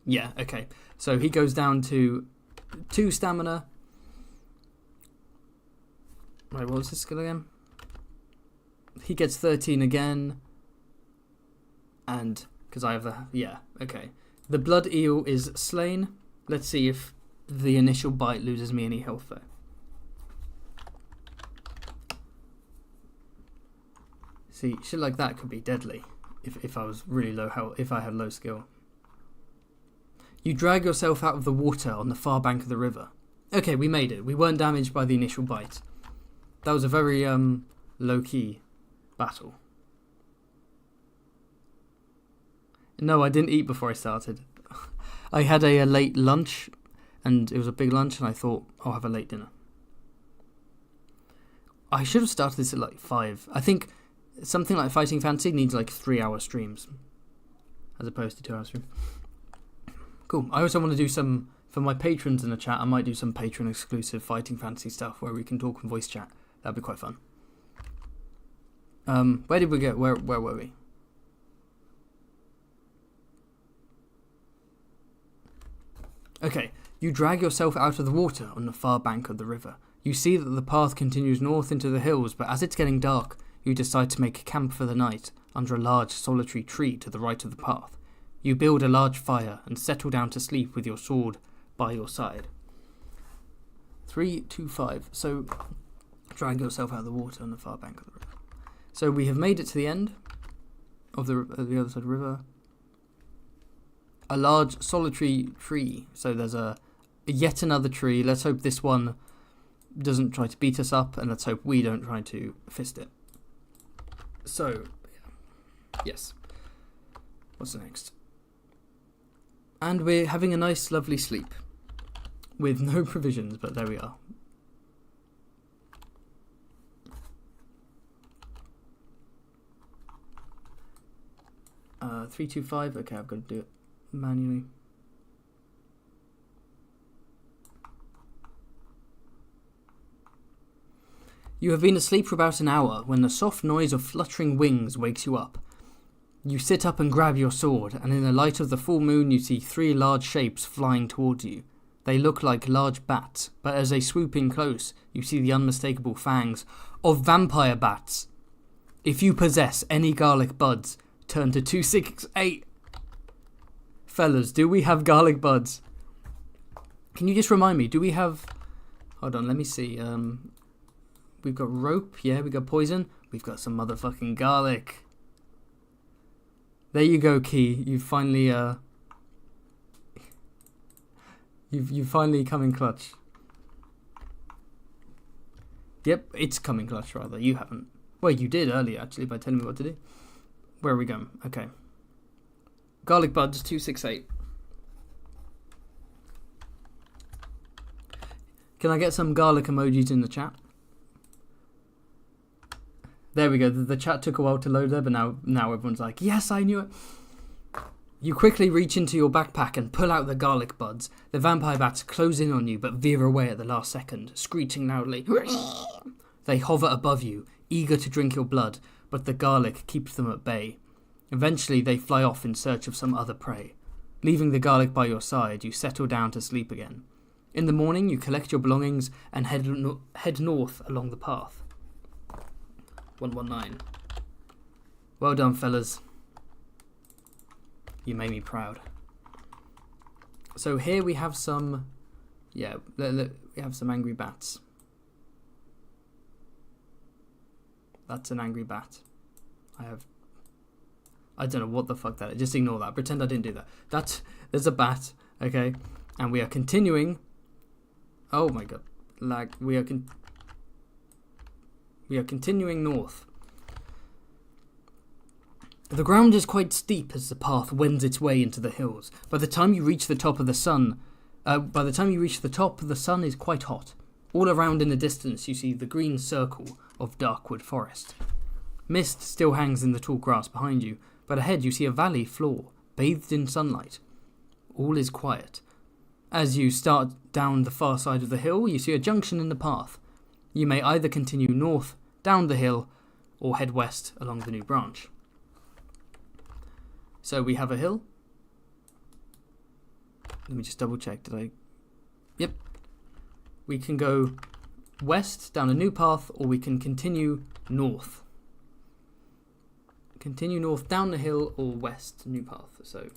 Yeah, okay. So he goes down to 2 stamina. Right, what was this skill again? He gets 13 again. And, because I have the... Yeah, okay. The blood eel is slain. Let's see if the initial bite loses me any health though. See, shit like that could be deadly if I was really low health, if I had low skill. You drag yourself out of the water on the far bank of the river. Okay, we made it. We weren't damaged by the initial bite. That was a very low-key battle. No, I didn't eat before I started. I had a late lunch, and it was a big lunch, and I thought, I'll have a late dinner. I should have started this at like 5. I think something like Fighting Fantasy needs like 3-hour streams, as opposed to 2-hour streams. Cool. I also want to do some, for my patrons in the chat, I might do some patron exclusive Fighting Fantasy stuff where we can talk and voice chat. That'd be quite fun. Where did we go? Where were we? Okay, you drag yourself out of the water on the far bank of the river. You see that the path continues north into the hills, but as it's getting dark, you decide to make camp for the night under a large solitary tree to the right of the path. You build a large fire and settle down to sleep with your sword by your side. 3, 2, 5. So, drag yourself out of the water on the far bank of the river. So we have made it to the end of the other side of the river. A large solitary tree. So there's yet another tree. Let's hope this one doesn't try to beat us up, and let's hope we don't try to fist it. So, yes. What's next? And we're having a nice, lovely sleep. With no provisions, but there we are. Uh, 3, 2, 5. Okay, I've got to do it manually. You have been asleep for about an hour when the soft noise of fluttering wings wakes you up. You sit up and grab your sword, and in the light of the full moon you see 3 large shapes flying towards you. They look like large bats, but as they swoop in close, you see the unmistakable fangs of vampire bats. If you possess any garlic buds, turn to 268. Fellas, do we have garlic buds? Can you just remind me, do we have... Hold on, let me see. We've got rope, yeah, we've got poison. We've got some motherfucking garlic. There you go, Key. You've finally, You've finally come in clutch. Yep, it's coming clutch, rather. You haven't. Well, you did earlier, actually, by telling me what to do. Where are we going? Okay. Garlic buds, 268. Can I get some garlic emojis in the chat? There we go. The chat took a while to load there, but now everyone's like, yes, I knew it. You quickly reach into your backpack and pull out the garlic buds. The vampire bats close in on you, but veer away at the last second, screeching loudly. They hover above you, eager to drink your blood, but the garlic keeps them at bay. Eventually, they fly off in search of some other prey. Leaving the garlic by your side, you settle down to sleep again. In the morning, you collect your belongings and head north along the path. 119. Well done, fellas. You made me proud. So here we have some... Yeah, we have some angry bats. That's an angry bat. I don't know what the fuck that is. Just ignore that. Pretend I didn't do that. There's a bat, okay? And we are continuing... Oh my god. We are continuing north. The ground is quite steep as the path wends its way into the hills. By the time you reach the top, the sun is quite hot. All around in the distance you see the green circle of Darkwood forest. Mist still hangs in the tall grass behind you, but ahead you see a valley floor, bathed in sunlight. All is quiet. As you start down the far side of the hill, you see a junction in the path. You may either continue north, down the hill, or head west along the new branch. So we have a hill. Let me just double check. Yep. We can go west down a new path, or we can continue north. Continue north down the hill, or west, new path. So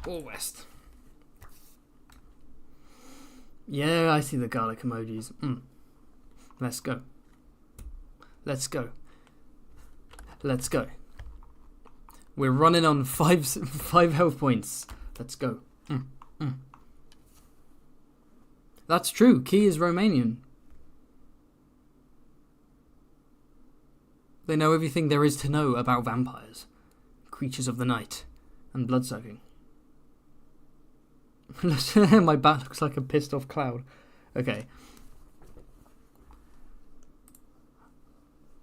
or west. Yeah, I see the garlic emojis. Let's go. Let's go. Let's go. We're running on five health points. Let's go. That's true. Key is Romanian. They know everything there is to know about vampires, creatures of the night, and bloodsucking. My bat looks like a pissed off cloud. Okay.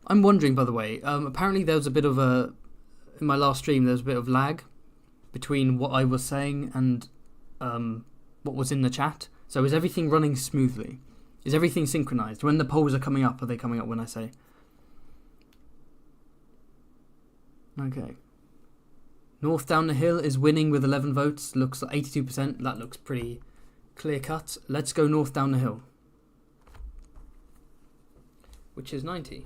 I'm wondering, by the way, apparently there was a bit of in my last stream, there was a bit of lag between what I was saying and what was in the chat. So is everything running smoothly? Is everything synchronized? When the polls are coming up, are they coming up when I say? Okay. North down the hill is winning with 11 votes. Looks like 82%. That looks pretty clear cut. Let's go north down the hill. Which is 90.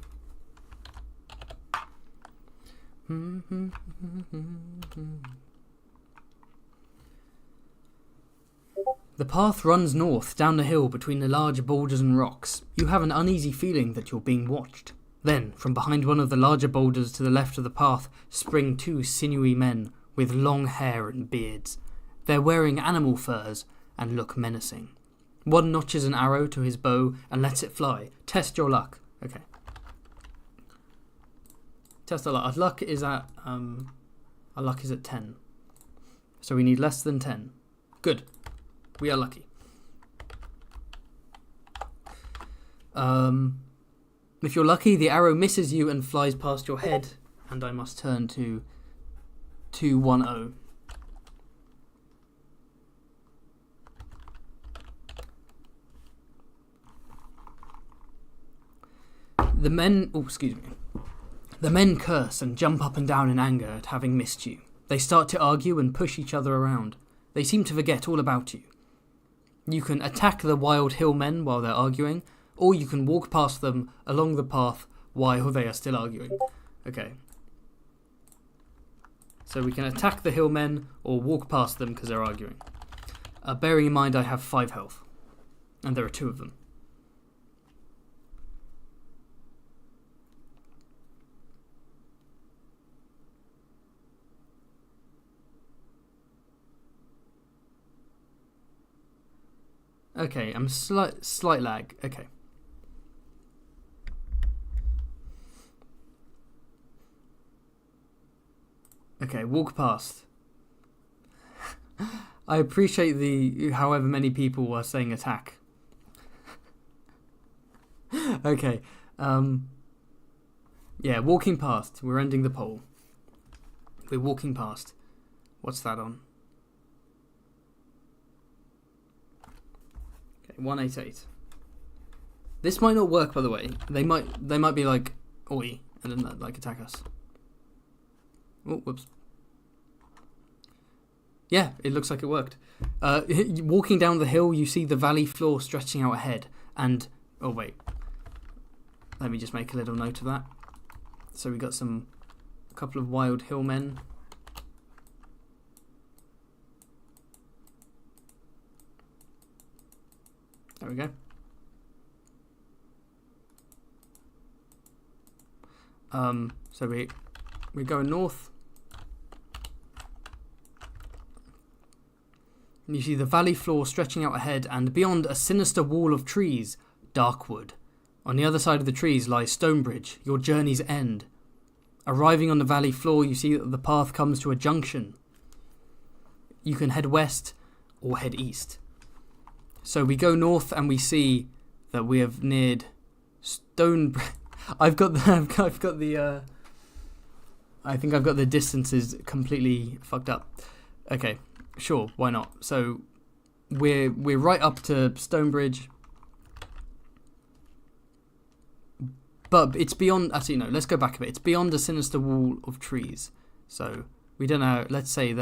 The path runs north down the hill between the large boulders and rocks. You have an uneasy feeling that you're being watched. Then, from behind one of the larger boulders to the left of the path, spring two sinewy men with long hair and beards. They're wearing animal furs and look menacing. One notches an arrow to his bow and lets it fly. Test your luck. Okay. Test our luck. Our luck is at 10. So we need less than 10. Good. We are lucky. If you're lucky, the arrow misses you and flies past your head, and I must turn to 210. The men curse and jump up and down in anger at having missed you. They start to argue and push each other around. They seem to forget all about you. You can attack the wild hillmen while they're arguing, or you can walk past them along the path while they are still arguing. Okay. So we can attack the hillmen or walk past them because they're arguing. Bearing in mind I have 5 health. And there are 2 of them. Okay, I'm slight lag. Okay. Okay, walk past. I appreciate the however many people are saying attack. Okay. Yeah, walking past. We're ending the poll. We're walking past. What's that on? Okay, 188. This might not work, by the way. They might be like, oi, and then like attack us. Oh, whoops. Yeah, it looks like it worked. Walking down the hill, you see the valley floor stretching out ahead. And, oh wait. Let me just make a little note of that. So we got a couple of wild hillmen. There we go. So we're going north. And you see the valley floor stretching out ahead, and beyond a sinister wall of trees, Darkwood. On the other side of the trees lies Stonebridge, your journey's end. Arriving on the valley floor, you see that the path comes to a junction. You can head west or head east. So we go north and we see that we have neared Stonebridge. I think I've got the distances completely fucked up. Okay, sure, why not? So we're right up to Stonebridge. But it's beyond... Actually, no, let's go back a bit. It's beyond a sinister wall of trees. So we don't know... Let's say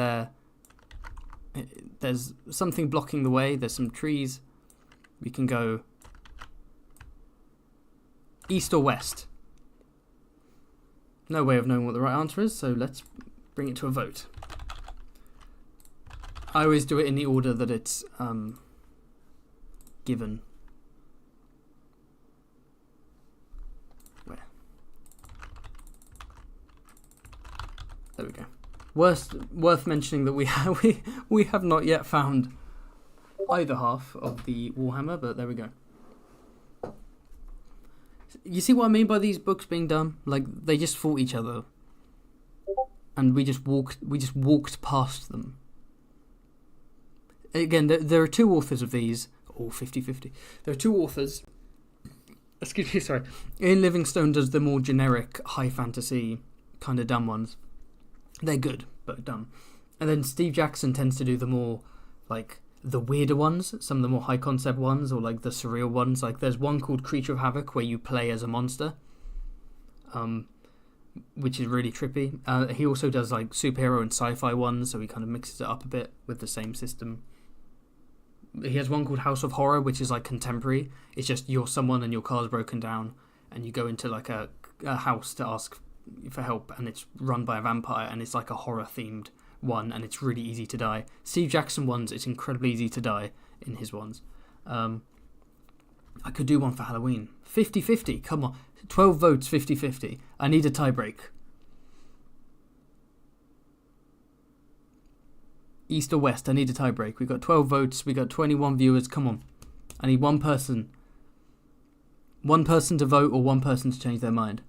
there's something blocking the way. There's some trees. We can go east or west. No way of knowing what the right answer is, so let's bring it to a vote. I always do it in the order that it's given. Where? There we go. Worth mentioning that we have not yet found either half of the Warhammer, but there we go. You see what I mean by these books being dumb? Like, they just fought each other, and we just walked past them. Again, there are two authors of these, or 50-50. There are two authors. Excuse me, sorry. Ian Livingstone does the more generic high fantasy kind of dumb ones. They're good, but dumb. And then Steve Jackson tends to do the more, like, the weirder ones, some of the more high concept ones, or like the surreal ones. Like there's one called Creature of Havoc where you play as a monster, which is really trippy. He also does like superhero and sci-fi ones, so he kind of mixes it up a bit with the same system. He has one called House of Horror, which is like contemporary. It's just you're someone and your car's broken down, and you go into like a house to ask for help, and it's run by a vampire, and it's like a horror themed one, and it's really easy to die. Steve Jackson ones, it's incredibly easy to die in his ones. I could do one for Halloween. 50-50, come on. 12 votes, 50-50. I need a tie break. East or west, I need a tie break. We got 12 votes, we got 21 viewers, come on. I need one person. One person to vote or one person to change their mind.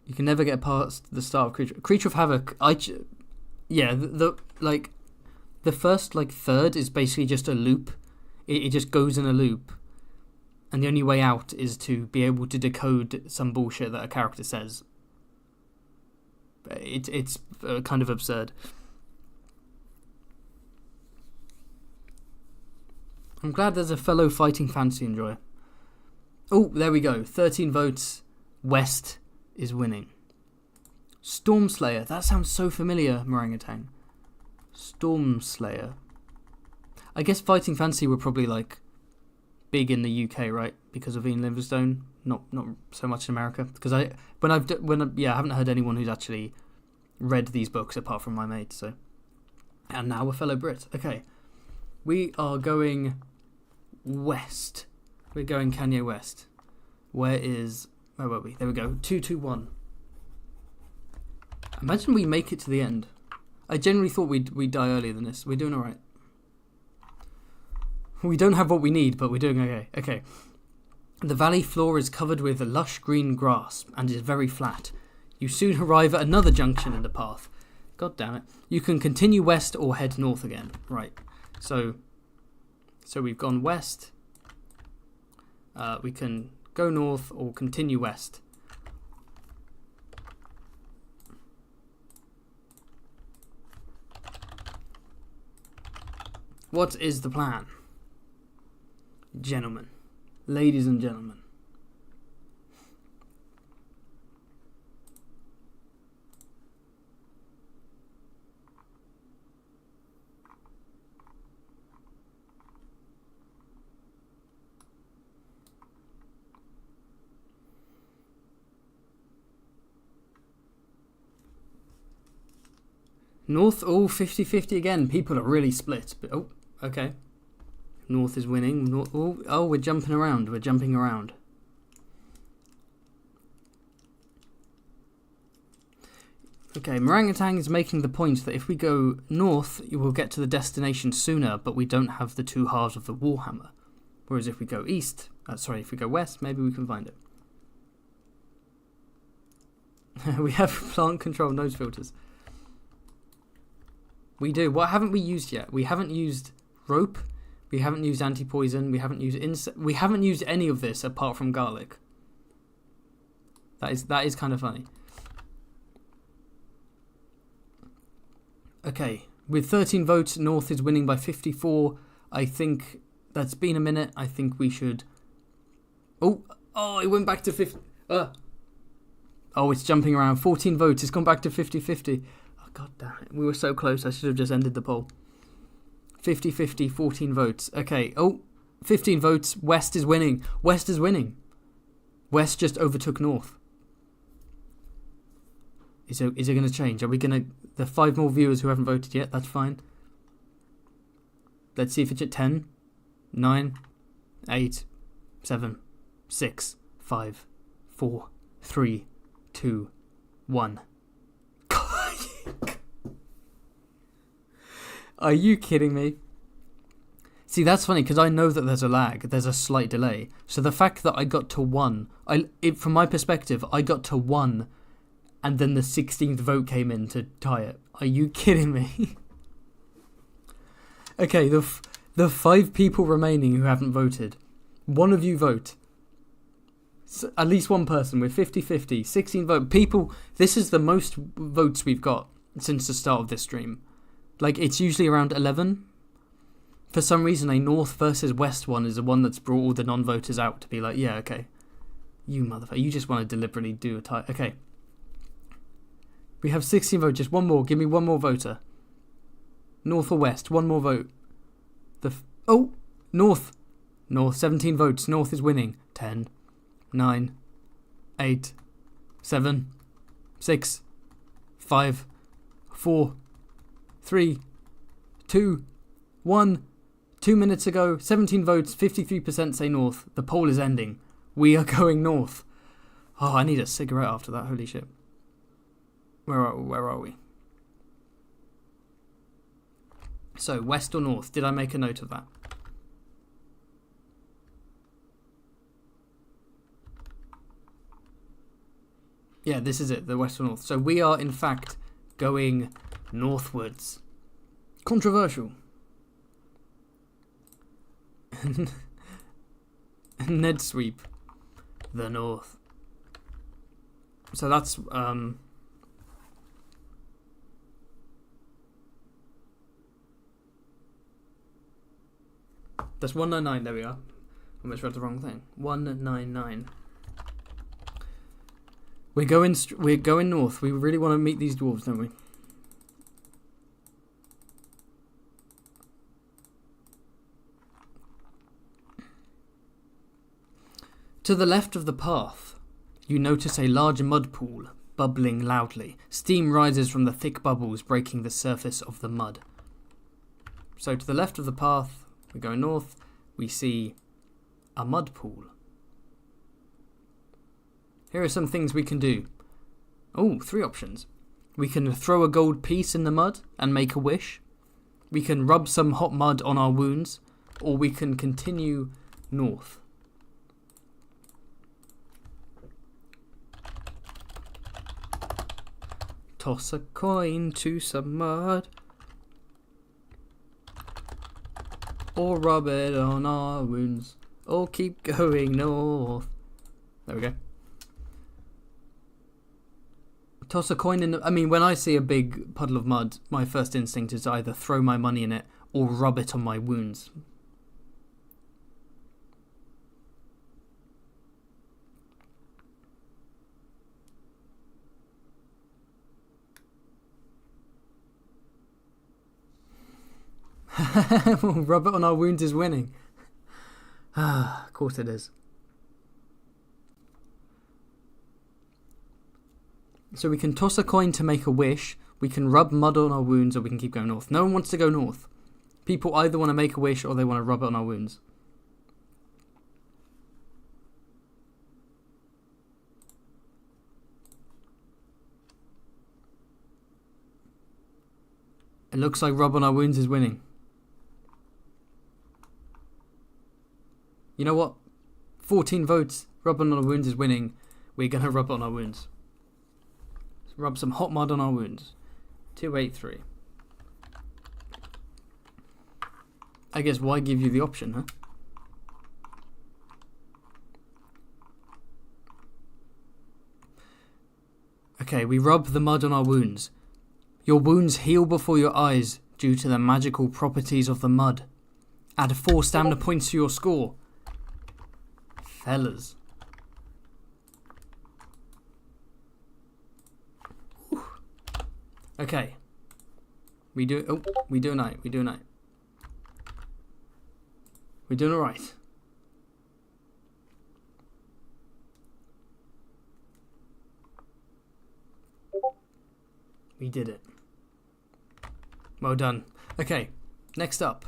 You can never get past the start of Creature of Havoc. The first like third is basically just a loop. It just goes in a loop, and the only way out is to be able to decode some bullshit that a character says. It's kind of absurd. I'm glad there's a fellow fighting fantasy enjoyer. Oh, there we go. 13 votes. West is winning. Stormslayer. That sounds so familiar, Morangatang. Stormslayer. I guess fighting fantasy were probably like big in the UK, right? Because of Ian Livingstone. Not so much in America. Because I haven't heard anyone who's actually read these books apart from my mate. So, and now a fellow Brit. Okay, we are going west. We're going Kanye West. Where were we? There we go. 2-2-1. Imagine we make it to the end. I generally thought we'd die earlier than this. We're doing alright. We don't have what we need, but we're doing okay. Okay. The valley floor is covered with lush green grass and is very flat. You soon arrive at another junction in the path. God damn it. You can continue west or head north again. Right. So we've gone west. We can go north or continue west. What is the plan? Gentlemen. Ladies and gentlemen. North, all 50-50 again. People are really split. But, oh, okay. North is winning. North, oh, we're jumping around. We're jumping around. Okay, Orangutan is making the point that if we go north, you will get to the destination sooner, but we don't have the two halves of the Warhammer. Whereas if we go east, if we go west, maybe we can find it. We have plant control nose filters. We do. What haven't we used yet? We haven't used rope. We haven't used anti-poison. We haven't used we haven't used any of this apart from garlic. That is kind of funny. Okay, with 13 votes, North is winning by 54. I think that's been a minute. I think we should. Oh, it went back to 50. Oh, it's jumping around. 14 votes. It's gone back to 50-50. Oh, god damn it. We were so close. I should have just ended the poll. 50-50, 14 votes. Okay. Oh, 15 votes. West is winning. West is winning. West just overtook North. Is it going to change? Are we going to... The 5 more viewers who haven't voted yet, that's fine. Let's see if it's at 10, 9, 8, 7, 6, 5, 4, 3, 2, 1. Are you kidding me? See, that's funny because I know that there's a lag. There's a slight delay. So the fact that I got to 1, from my perspective, I got to 1 and then the 16th vote came in to tie it. Are you kidding me? Okay, the 5 people remaining who haven't voted. One of you vote. So at least one person. We're 50-50. 16 vote. People, this is the most votes we've got since the start of this stream. Like, it's usually around 11. For some reason, a North versus West one is the one that's brought all the non-voters out to be like, yeah, okay. You motherfucker. You just want to deliberately do a tie. Okay. We have 16 votes. Just one more. Give me one more voter. North or West? One more vote. North. North. 17 votes. North is winning. 10, 9, 8, 7, 6, 5, 4, 3, 2, 1. 2 minutes ago, 17 votes, 53% say North. The poll is ending. We are going North. Oh, I need a cigarette after that. Holy shit. Where are we? So, West or North? Did I make a note of that? Yeah, this is it. The West or North. So, we are, in fact, going northwards. Controversial. Ned sweep. The North. So, that's... That's 199, there we are. I almost read the wrong thing. 199. We're going north. We really want to meet these dwarves, don't we? To the left of the path, you notice a large mud pool, bubbling loudly. Steam rises from the thick bubbles, breaking the surface of the mud. So to the left of the path, we go north, we see a mud pool. Here are some things we can do. Oh, 3 options. We can throw a gold piece in the mud and make a wish. We can rub some hot mud on our wounds. Or we can continue north. Toss a coin to some mud. Or rub it on our wounds. Or keep going north. There we go. Toss a coin in the... I mean, when I see a big puddle of mud, my first instinct is to either throw my money in it or rub it on my wounds. Rub it on our wounds is winning. Of course it is. So we can toss a coin to make a wish. We can rub mud on our wounds, or we can keep going north. No one wants to go north. People either want to make a wish or they want to rub it on our wounds. It looks like rub on our wounds is winning. You know what? 14 votes. Rub on our wounds is winning. We're going to rub on our wounds. Let's rub some hot mud on our wounds. 283. I guess why give you the option, huh? Okay, we rub the mud on our wounds. Your wounds heal before your eyes due to the magical properties of the mud. Add 4 stamina points to your score. Fellas. Whew. Okay. We do a night. We're doing alright. We did it. Well done. Okay, next up.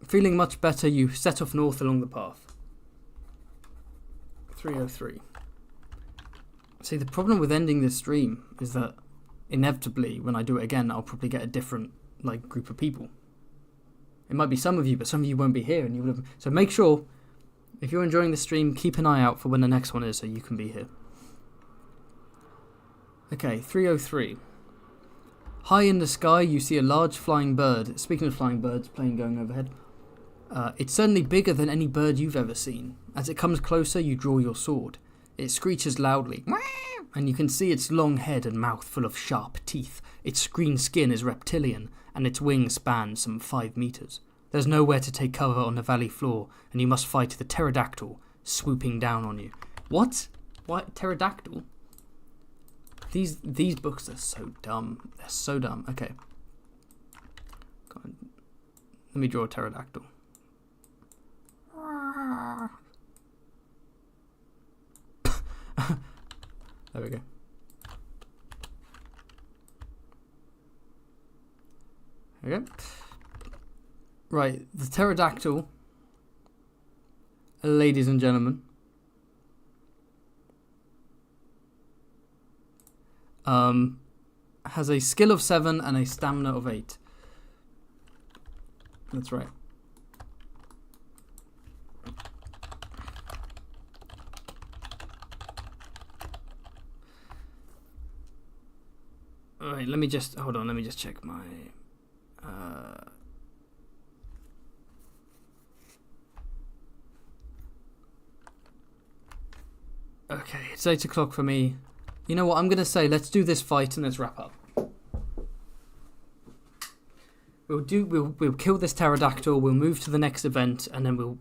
Feeling much better, you set off north along the path. 303. See, the problem with ending this stream is that inevitably, when I do it again, I'll probably get a different group of people. It might be some of you, but some of you won't be here, and you would have. So make sure, if you're enjoying the stream, keep an eye out for when the next one is, so you can be here. Okay, 303. High in the sky, you see a large flying bird. Speaking of flying birds, plane going overhead. It's certainly bigger than any bird you've ever seen. As it comes closer, you draw your sword. It screeches loudly, and you can see its long head and mouth full of sharp teeth. Its green skin is reptilian, and its wings span some 5 meters. There's nowhere to take cover on the valley floor, and you must fight the pterodactyl swooping down on you. What? What? Pterodactyl? These books are so dumb. They're so dumb. Okay. God. Let me draw a pterodactyl. There we go. Okay. Right, the pterodactyl, ladies and gentlemen, has a skill of 7 and a stamina of 8. That's right. Alright, let me just check my okay, it's 8 o'clock for me. You know what, I'm gonna say let's do this fight and let's wrap up. We'll kill this pterodactyl, we'll move to the next event, and then we'll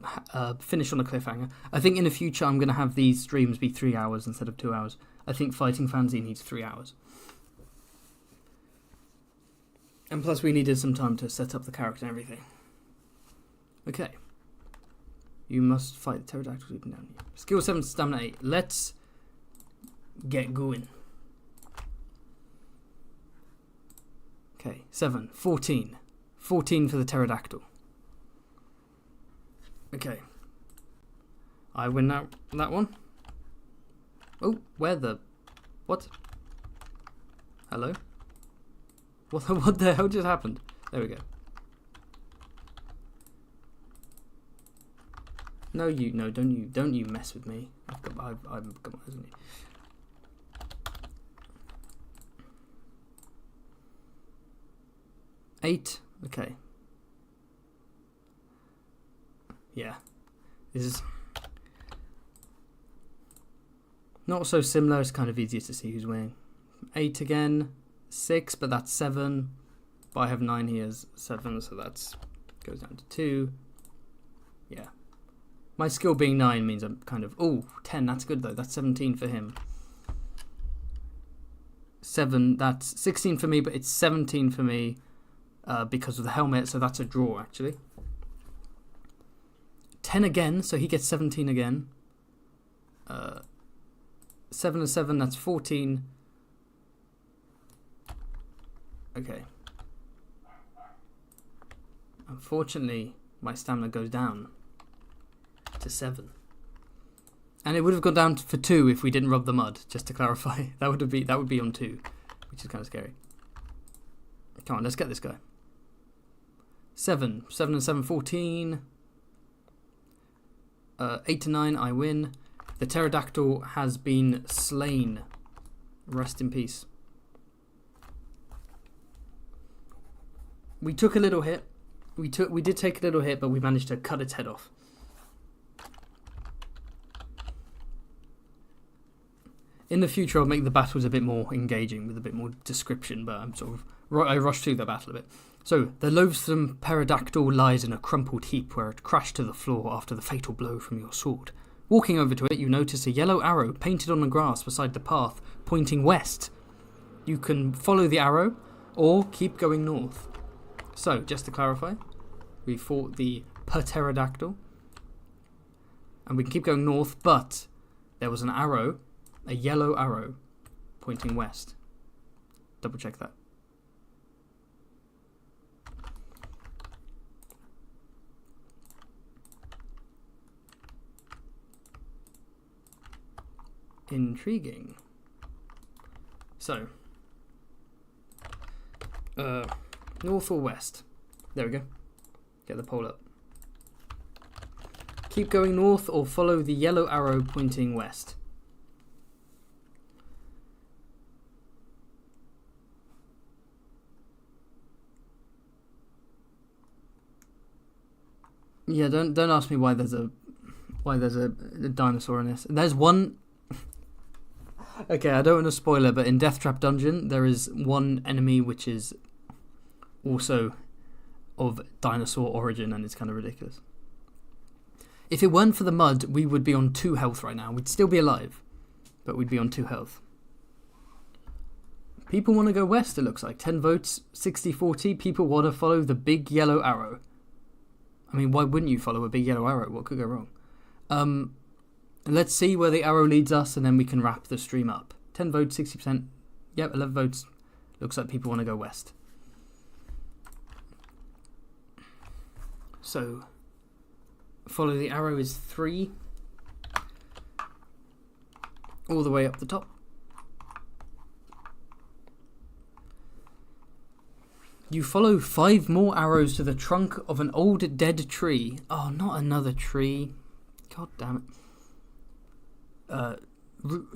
finish on a cliffhanger. I think in the future I'm gonna have these streams be 3 hours instead of 2 hours. I think Fighting Fancy needs 3 hours. And plus we needed some time to set up the character and everything. Okay. You must fight the pterodactyl leaping down you. Skill 7, stamina 8. Let's get going. Okay, 7, 14. 14 for the pterodactyl. Okay. I win that one. Oh, where the... What? Hello? What the hell just happened? There we go. No, don't you mess with me. I've got my, isn't he? Eight. Okay. Yeah. This is not so similar. It's kind of easier to see who's winning. 8 again. 6, but that's 7. But I have 9 here as 7, so that's goes down to 2. Yeah. My skill being 9 means I'm kind of... Oh, 10, that's good though. That's 17 for him. 7, that's 16 for me, but it's 17 for me because of the helmet, so that's a draw actually. 10 again, so he gets 17 again. 7 and 7, that's 14. Okay. Unfortunately, my stamina goes down to 7. And it would have gone down for 2 if we didn't rub the mud, just to clarify. That would be on 2, which is kind of scary. Come on, let's get this guy. 7 and 7, 14. 8 to 9, I win. The pterodactyl has been slain. Rest in peace. We took a little hit. We did take a little hit, but we managed to cut its head off. In the future, I'll make the battles a bit more engaging with a bit more description, but I'm sort of I rushed through the battle a bit. So, the loathsome pterodactyl lies in a crumpled heap where it crashed to the floor after the fatal blow from your sword. Walking over to it, you notice a yellow arrow painted on the grass beside the path, pointing west. You can follow the arrow, or keep going north. So, just to clarify, we fought the pterodactyl, and we can keep going north, but there was an arrow, a yellow arrow, pointing west. Double check that. Intriguing. So, north or west? There we go. Get the pole up. Keep going north or follow the yellow arrow pointing west. Yeah, don't ask me why there's a dinosaur in this. There's one. Okay, I don't want to spoil it, but in Deathtrap Dungeon there is one enemy which is also of dinosaur origin, and it's kind of ridiculous. If it weren't for the mud, we would be on 2 health right now. We'd still be alive, but we'd be on 2 health. People want to go west, it looks like. 10 votes, 60-40. People want to follow the big yellow arrow. I mean, why wouldn't you follow a big yellow arrow? What could go wrong? Let's see where the arrow leads us, and then we can wrap the stream up. 10 votes, 60%. Yep, 11 votes. Looks like people want to go west. So, follow the arrow is 3. All the way up the top. You follow 5 more arrows to the trunk of an old dead tree. Oh, not another tree. God damn it.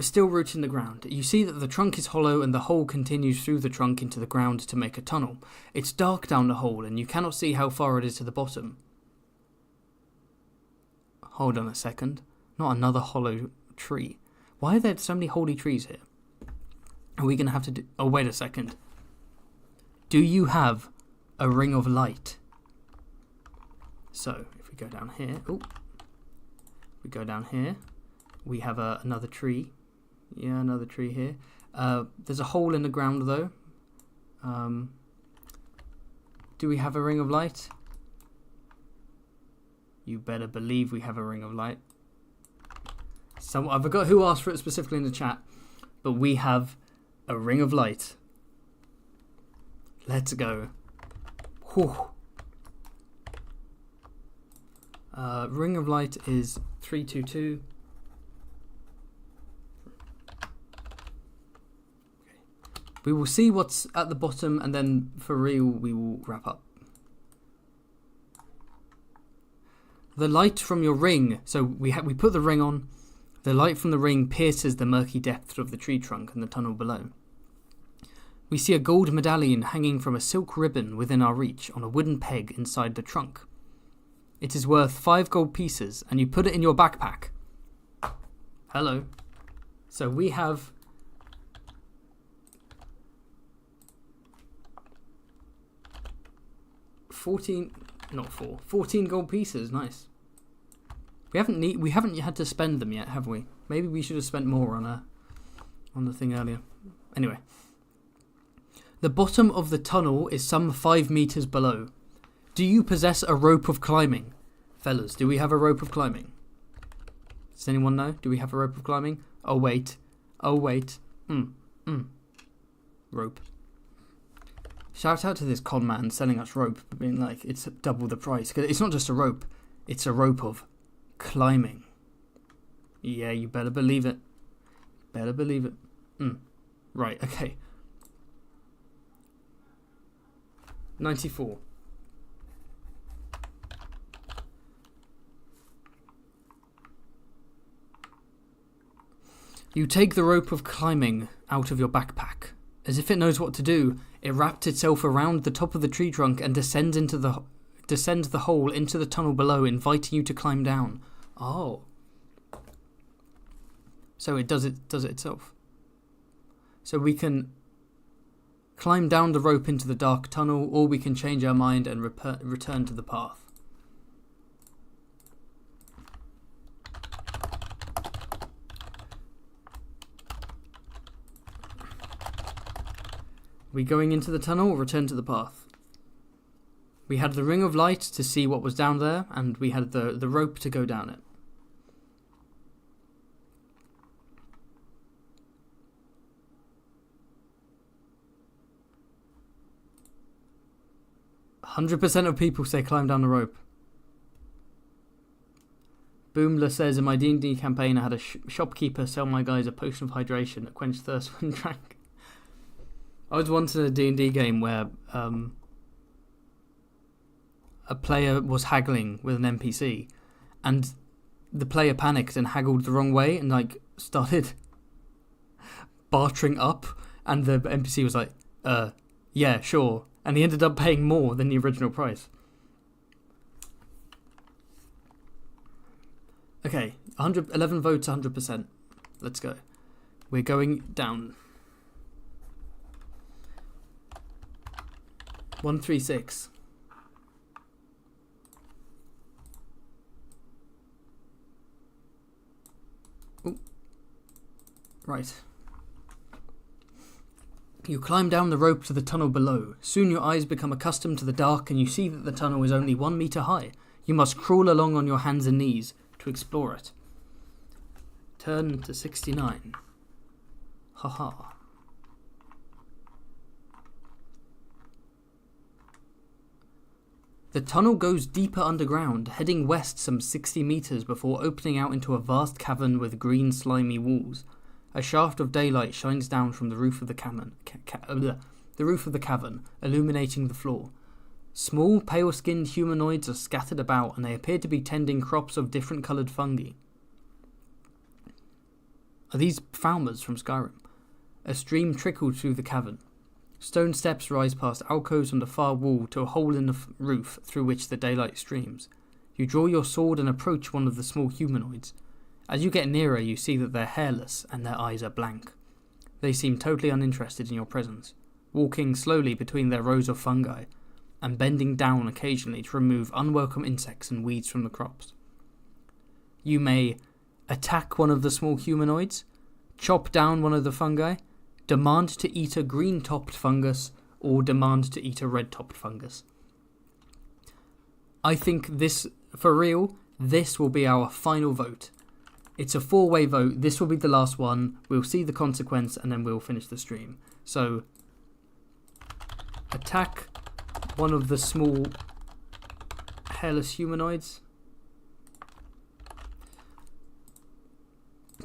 Still rooted in the ground. You see that the trunk is hollow and the hole continues through the trunk into the ground to make a tunnel. It's dark down the hole and you cannot see how far it is to the bottom. Hold on a second. Not another hollow tree. Why are there so many holy trees here? Are we going to have to do... Oh, wait a second. Do you have a ring of light? So, if we go down here... Oh. We go down here. We have another tree. Yeah, another tree here. There's a hole in the ground, though. Do we have a ring of light? You better believe we have a ring of light. I forgot who asked for it specifically in the chat, but we have a ring of light. Let's go. Whew. Ring of Light is 322. We will see what's at the bottom, and then for real we will wrap up. The light from your ring. So we put the ring on. The light from the ring pierces the murky depth of the tree trunk and the tunnel below. We see a gold medallion hanging from a silk ribbon within our reach on a wooden peg inside the trunk. It is worth 5 gold pieces, and you put it in your backpack. Hello. So we have 14 gold pieces. Nice. We haven't had to spend them yet, have we? Maybe we should have spent more on the thing earlier. Anyway. The bottom of the tunnel is some 5 meters below. Do you possess a rope of climbing? Fellas, do we have a rope of climbing? Does anyone know? Do we have a rope of climbing? Oh wait. Rope. Shout out to this con man selling us rope, being like, it's double the price. 'Cause it's not just a rope, it's a rope of climbing. Yeah, you better believe it. Right, okay. 94. You take the rope of climbing out of your backpack. As if it knows what to do, it wrapped itself around the top of the tree trunk and descends the hole into the tunnel below, inviting you to climb down. Oh. So it does it itself. So we can climb down the rope into the dark tunnel, or we can change our mind and return to the path. We going into the tunnel or return to the path? We had the ring of light to see what was down there, and we had the rope to go down it. "100% of people say climb down the rope." Boomler says, in my D&D campaign, I had a shopkeeper sell my guys a potion of hydration that quenched thirst when drank. I was once in a D&D game where a player was haggling with an NPC, and the player panicked and haggled the wrong way and started bartering up, and the NPC was like, yeah, sure. And he ended up paying more than the original price. Okay, 11 votes, 100%. Let's go. We're going down. 136. Ooh. Right. You climb down the rope to the tunnel below. Soon your eyes become accustomed to the dark and you see that the tunnel is only 1 meter high. You must crawl along on your hands and knees to explore it. Turn to 69. Haha. The tunnel goes deeper underground, heading west some 60 meters before opening out into a vast cavern with green slimy walls. A shaft of daylight shines down from the roof of the cavern, illuminating the floor. Small, pale-skinned humanoids are scattered about, and they appear to be tending crops of different coloured fungi. Are these farmers from Skyrim? A stream trickles through the cavern. Stone steps rise past alcoves on the far wall to a hole in the roof through which the daylight streams. You draw your sword and approach one of the small humanoids. As you get nearer, you see that they're hairless and their eyes are blank. They seem totally uninterested in your presence, walking slowly between their rows of fungi and bending down occasionally to remove unwelcome insects and weeds from the crops. You may attack one of the small humanoids, chop down one of the fungi, demand to eat a green-topped fungus, or demand to eat a red-topped fungus. I think this, for real, this will be our final vote. It's a 4-way vote. This will be the last one. We'll see the consequence, and then we'll finish the stream. So, attack one of the small hairless humanoids.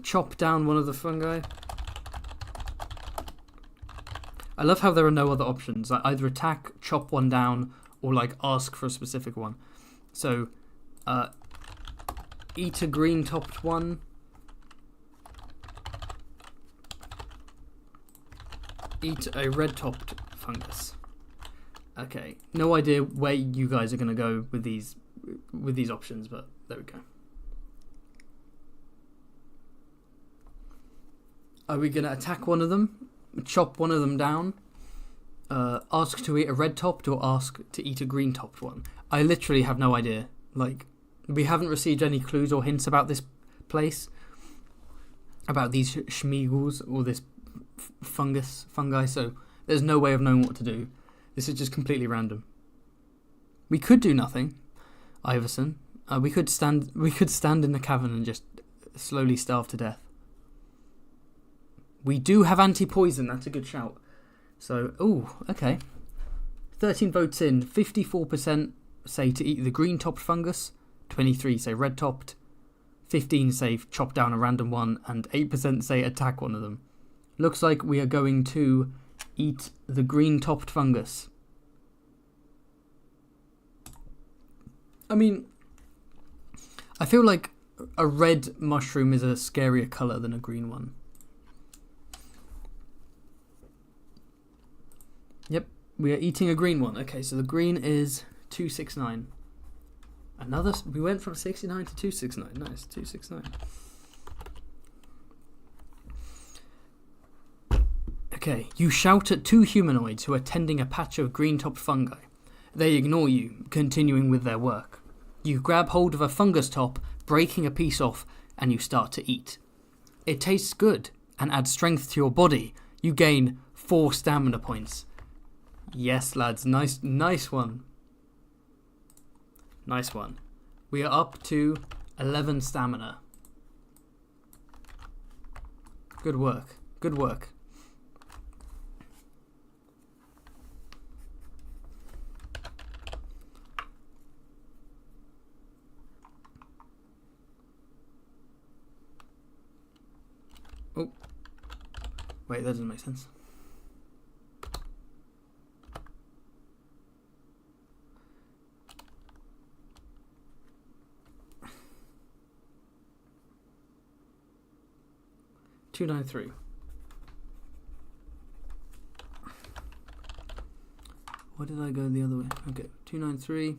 chop down one of the fungi. I love how there are no other options. Like either attack, chop one down, or like ask for a specific one. So, eat a green topped one. Eat a red topped fungus. Okay, no idea where you guys are gonna go with these options, but there we go. Are we gonna attack one of them? Chop one of them down, ask to eat a red topped or ask to eat a green topped one. I literally have no idea. Like, we haven't received any clues or hints about this place, about these schmeagles or this fungi, so there's no way of knowing what to do. This is just completely random. We could do nothing, Iverson. We could stand in the cavern and just slowly starve to death. We do have anti-poison, that's a good shout. So, okay. 13 votes in, 54% say to eat the green-topped fungus, 23 say red-topped, 15 say chop down a random one, and 8% say attack one of them. Looks like we are going to eat the green-topped fungus. I mean, I feel like a red mushroom is a scarier colour than a green one. Yep, we are eating a green one. Okay, so the green is 269. We went from 69 to 269. Nice, 269. Okay, you shout at two humanoids who are tending a patch of green-topped fungi. They ignore you, continuing with their work. You grab hold of a fungus top, breaking a piece off, and you start to eat. It tastes good and adds strength to your body. You gain 4 stamina points. Yes, lads, nice one. Nice one. We are up to 11 stamina. Good work. Good work. Oh. Wait, that doesn't make sense. $293. Why did I go the other way? Okay, 293.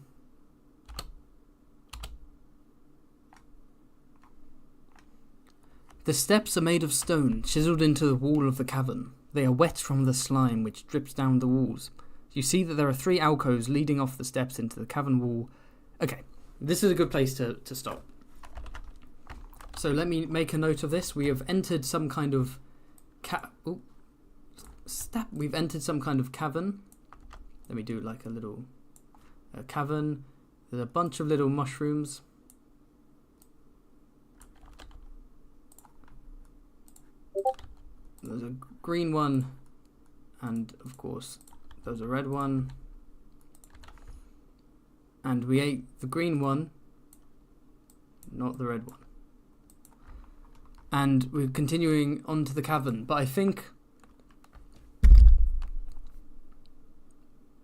The steps are made of stone, chiseled into the wall of the cavern. They are wet from the slime which drips down the walls. You see that there are 3 alcoves leading off the steps into the cavern wall. Okay, this is a good place to stop. So let me make a note of this. We have entered some kind of We've entered some kind of cavern. Let me do like a little cavern. There's a bunch of little mushrooms. There's a green one, and of course there's a red one. And we ate the green one, not the red one. And we're continuing on to the cavern, but I think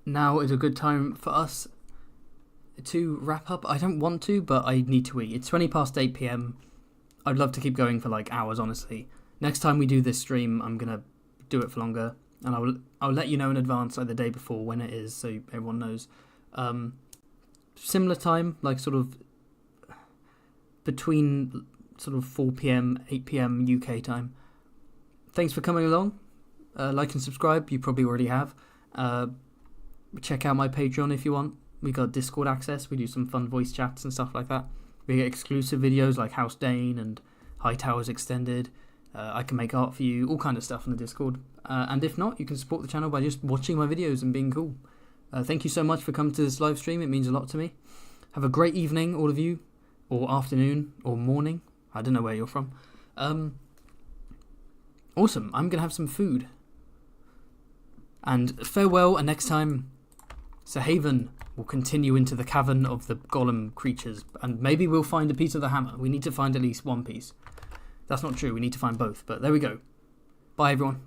now is a good time for us to wrap up. I don't want to, but I need to eat. It's 20 past 8 p.m. I'd love to keep going for like hours, honestly. Next time we do this stream, I'm going to do it for longer, and I'll let you know in advance, like the day before, when it is, so everyone knows. Similar time, like sort of between sort of 4 p.m, 8 p.m. UK time. Thanks for coming along. Like and subscribe, you probably already have. Check out my Patreon if you want. We got Discord access, we do some fun voice chats and stuff like that. We get exclusive videos like House Dane and High Towers Extended. I can make art for you, all kind of stuff on the Discord. And if not, you can support the channel by just watching my videos and being cool. Thank you so much for coming to this live stream, it means a lot to me. Have a great evening, all of you, or afternoon, or morning. I don't know where you're from. Awesome, I'm going to have some food. And farewell, and next time, Sir Haven will continue into the cavern of the golem creatures, and maybe we'll find a piece of the hammer. We need to find at least one piece. That's not true. We need to find both. But there we go. Bye, everyone.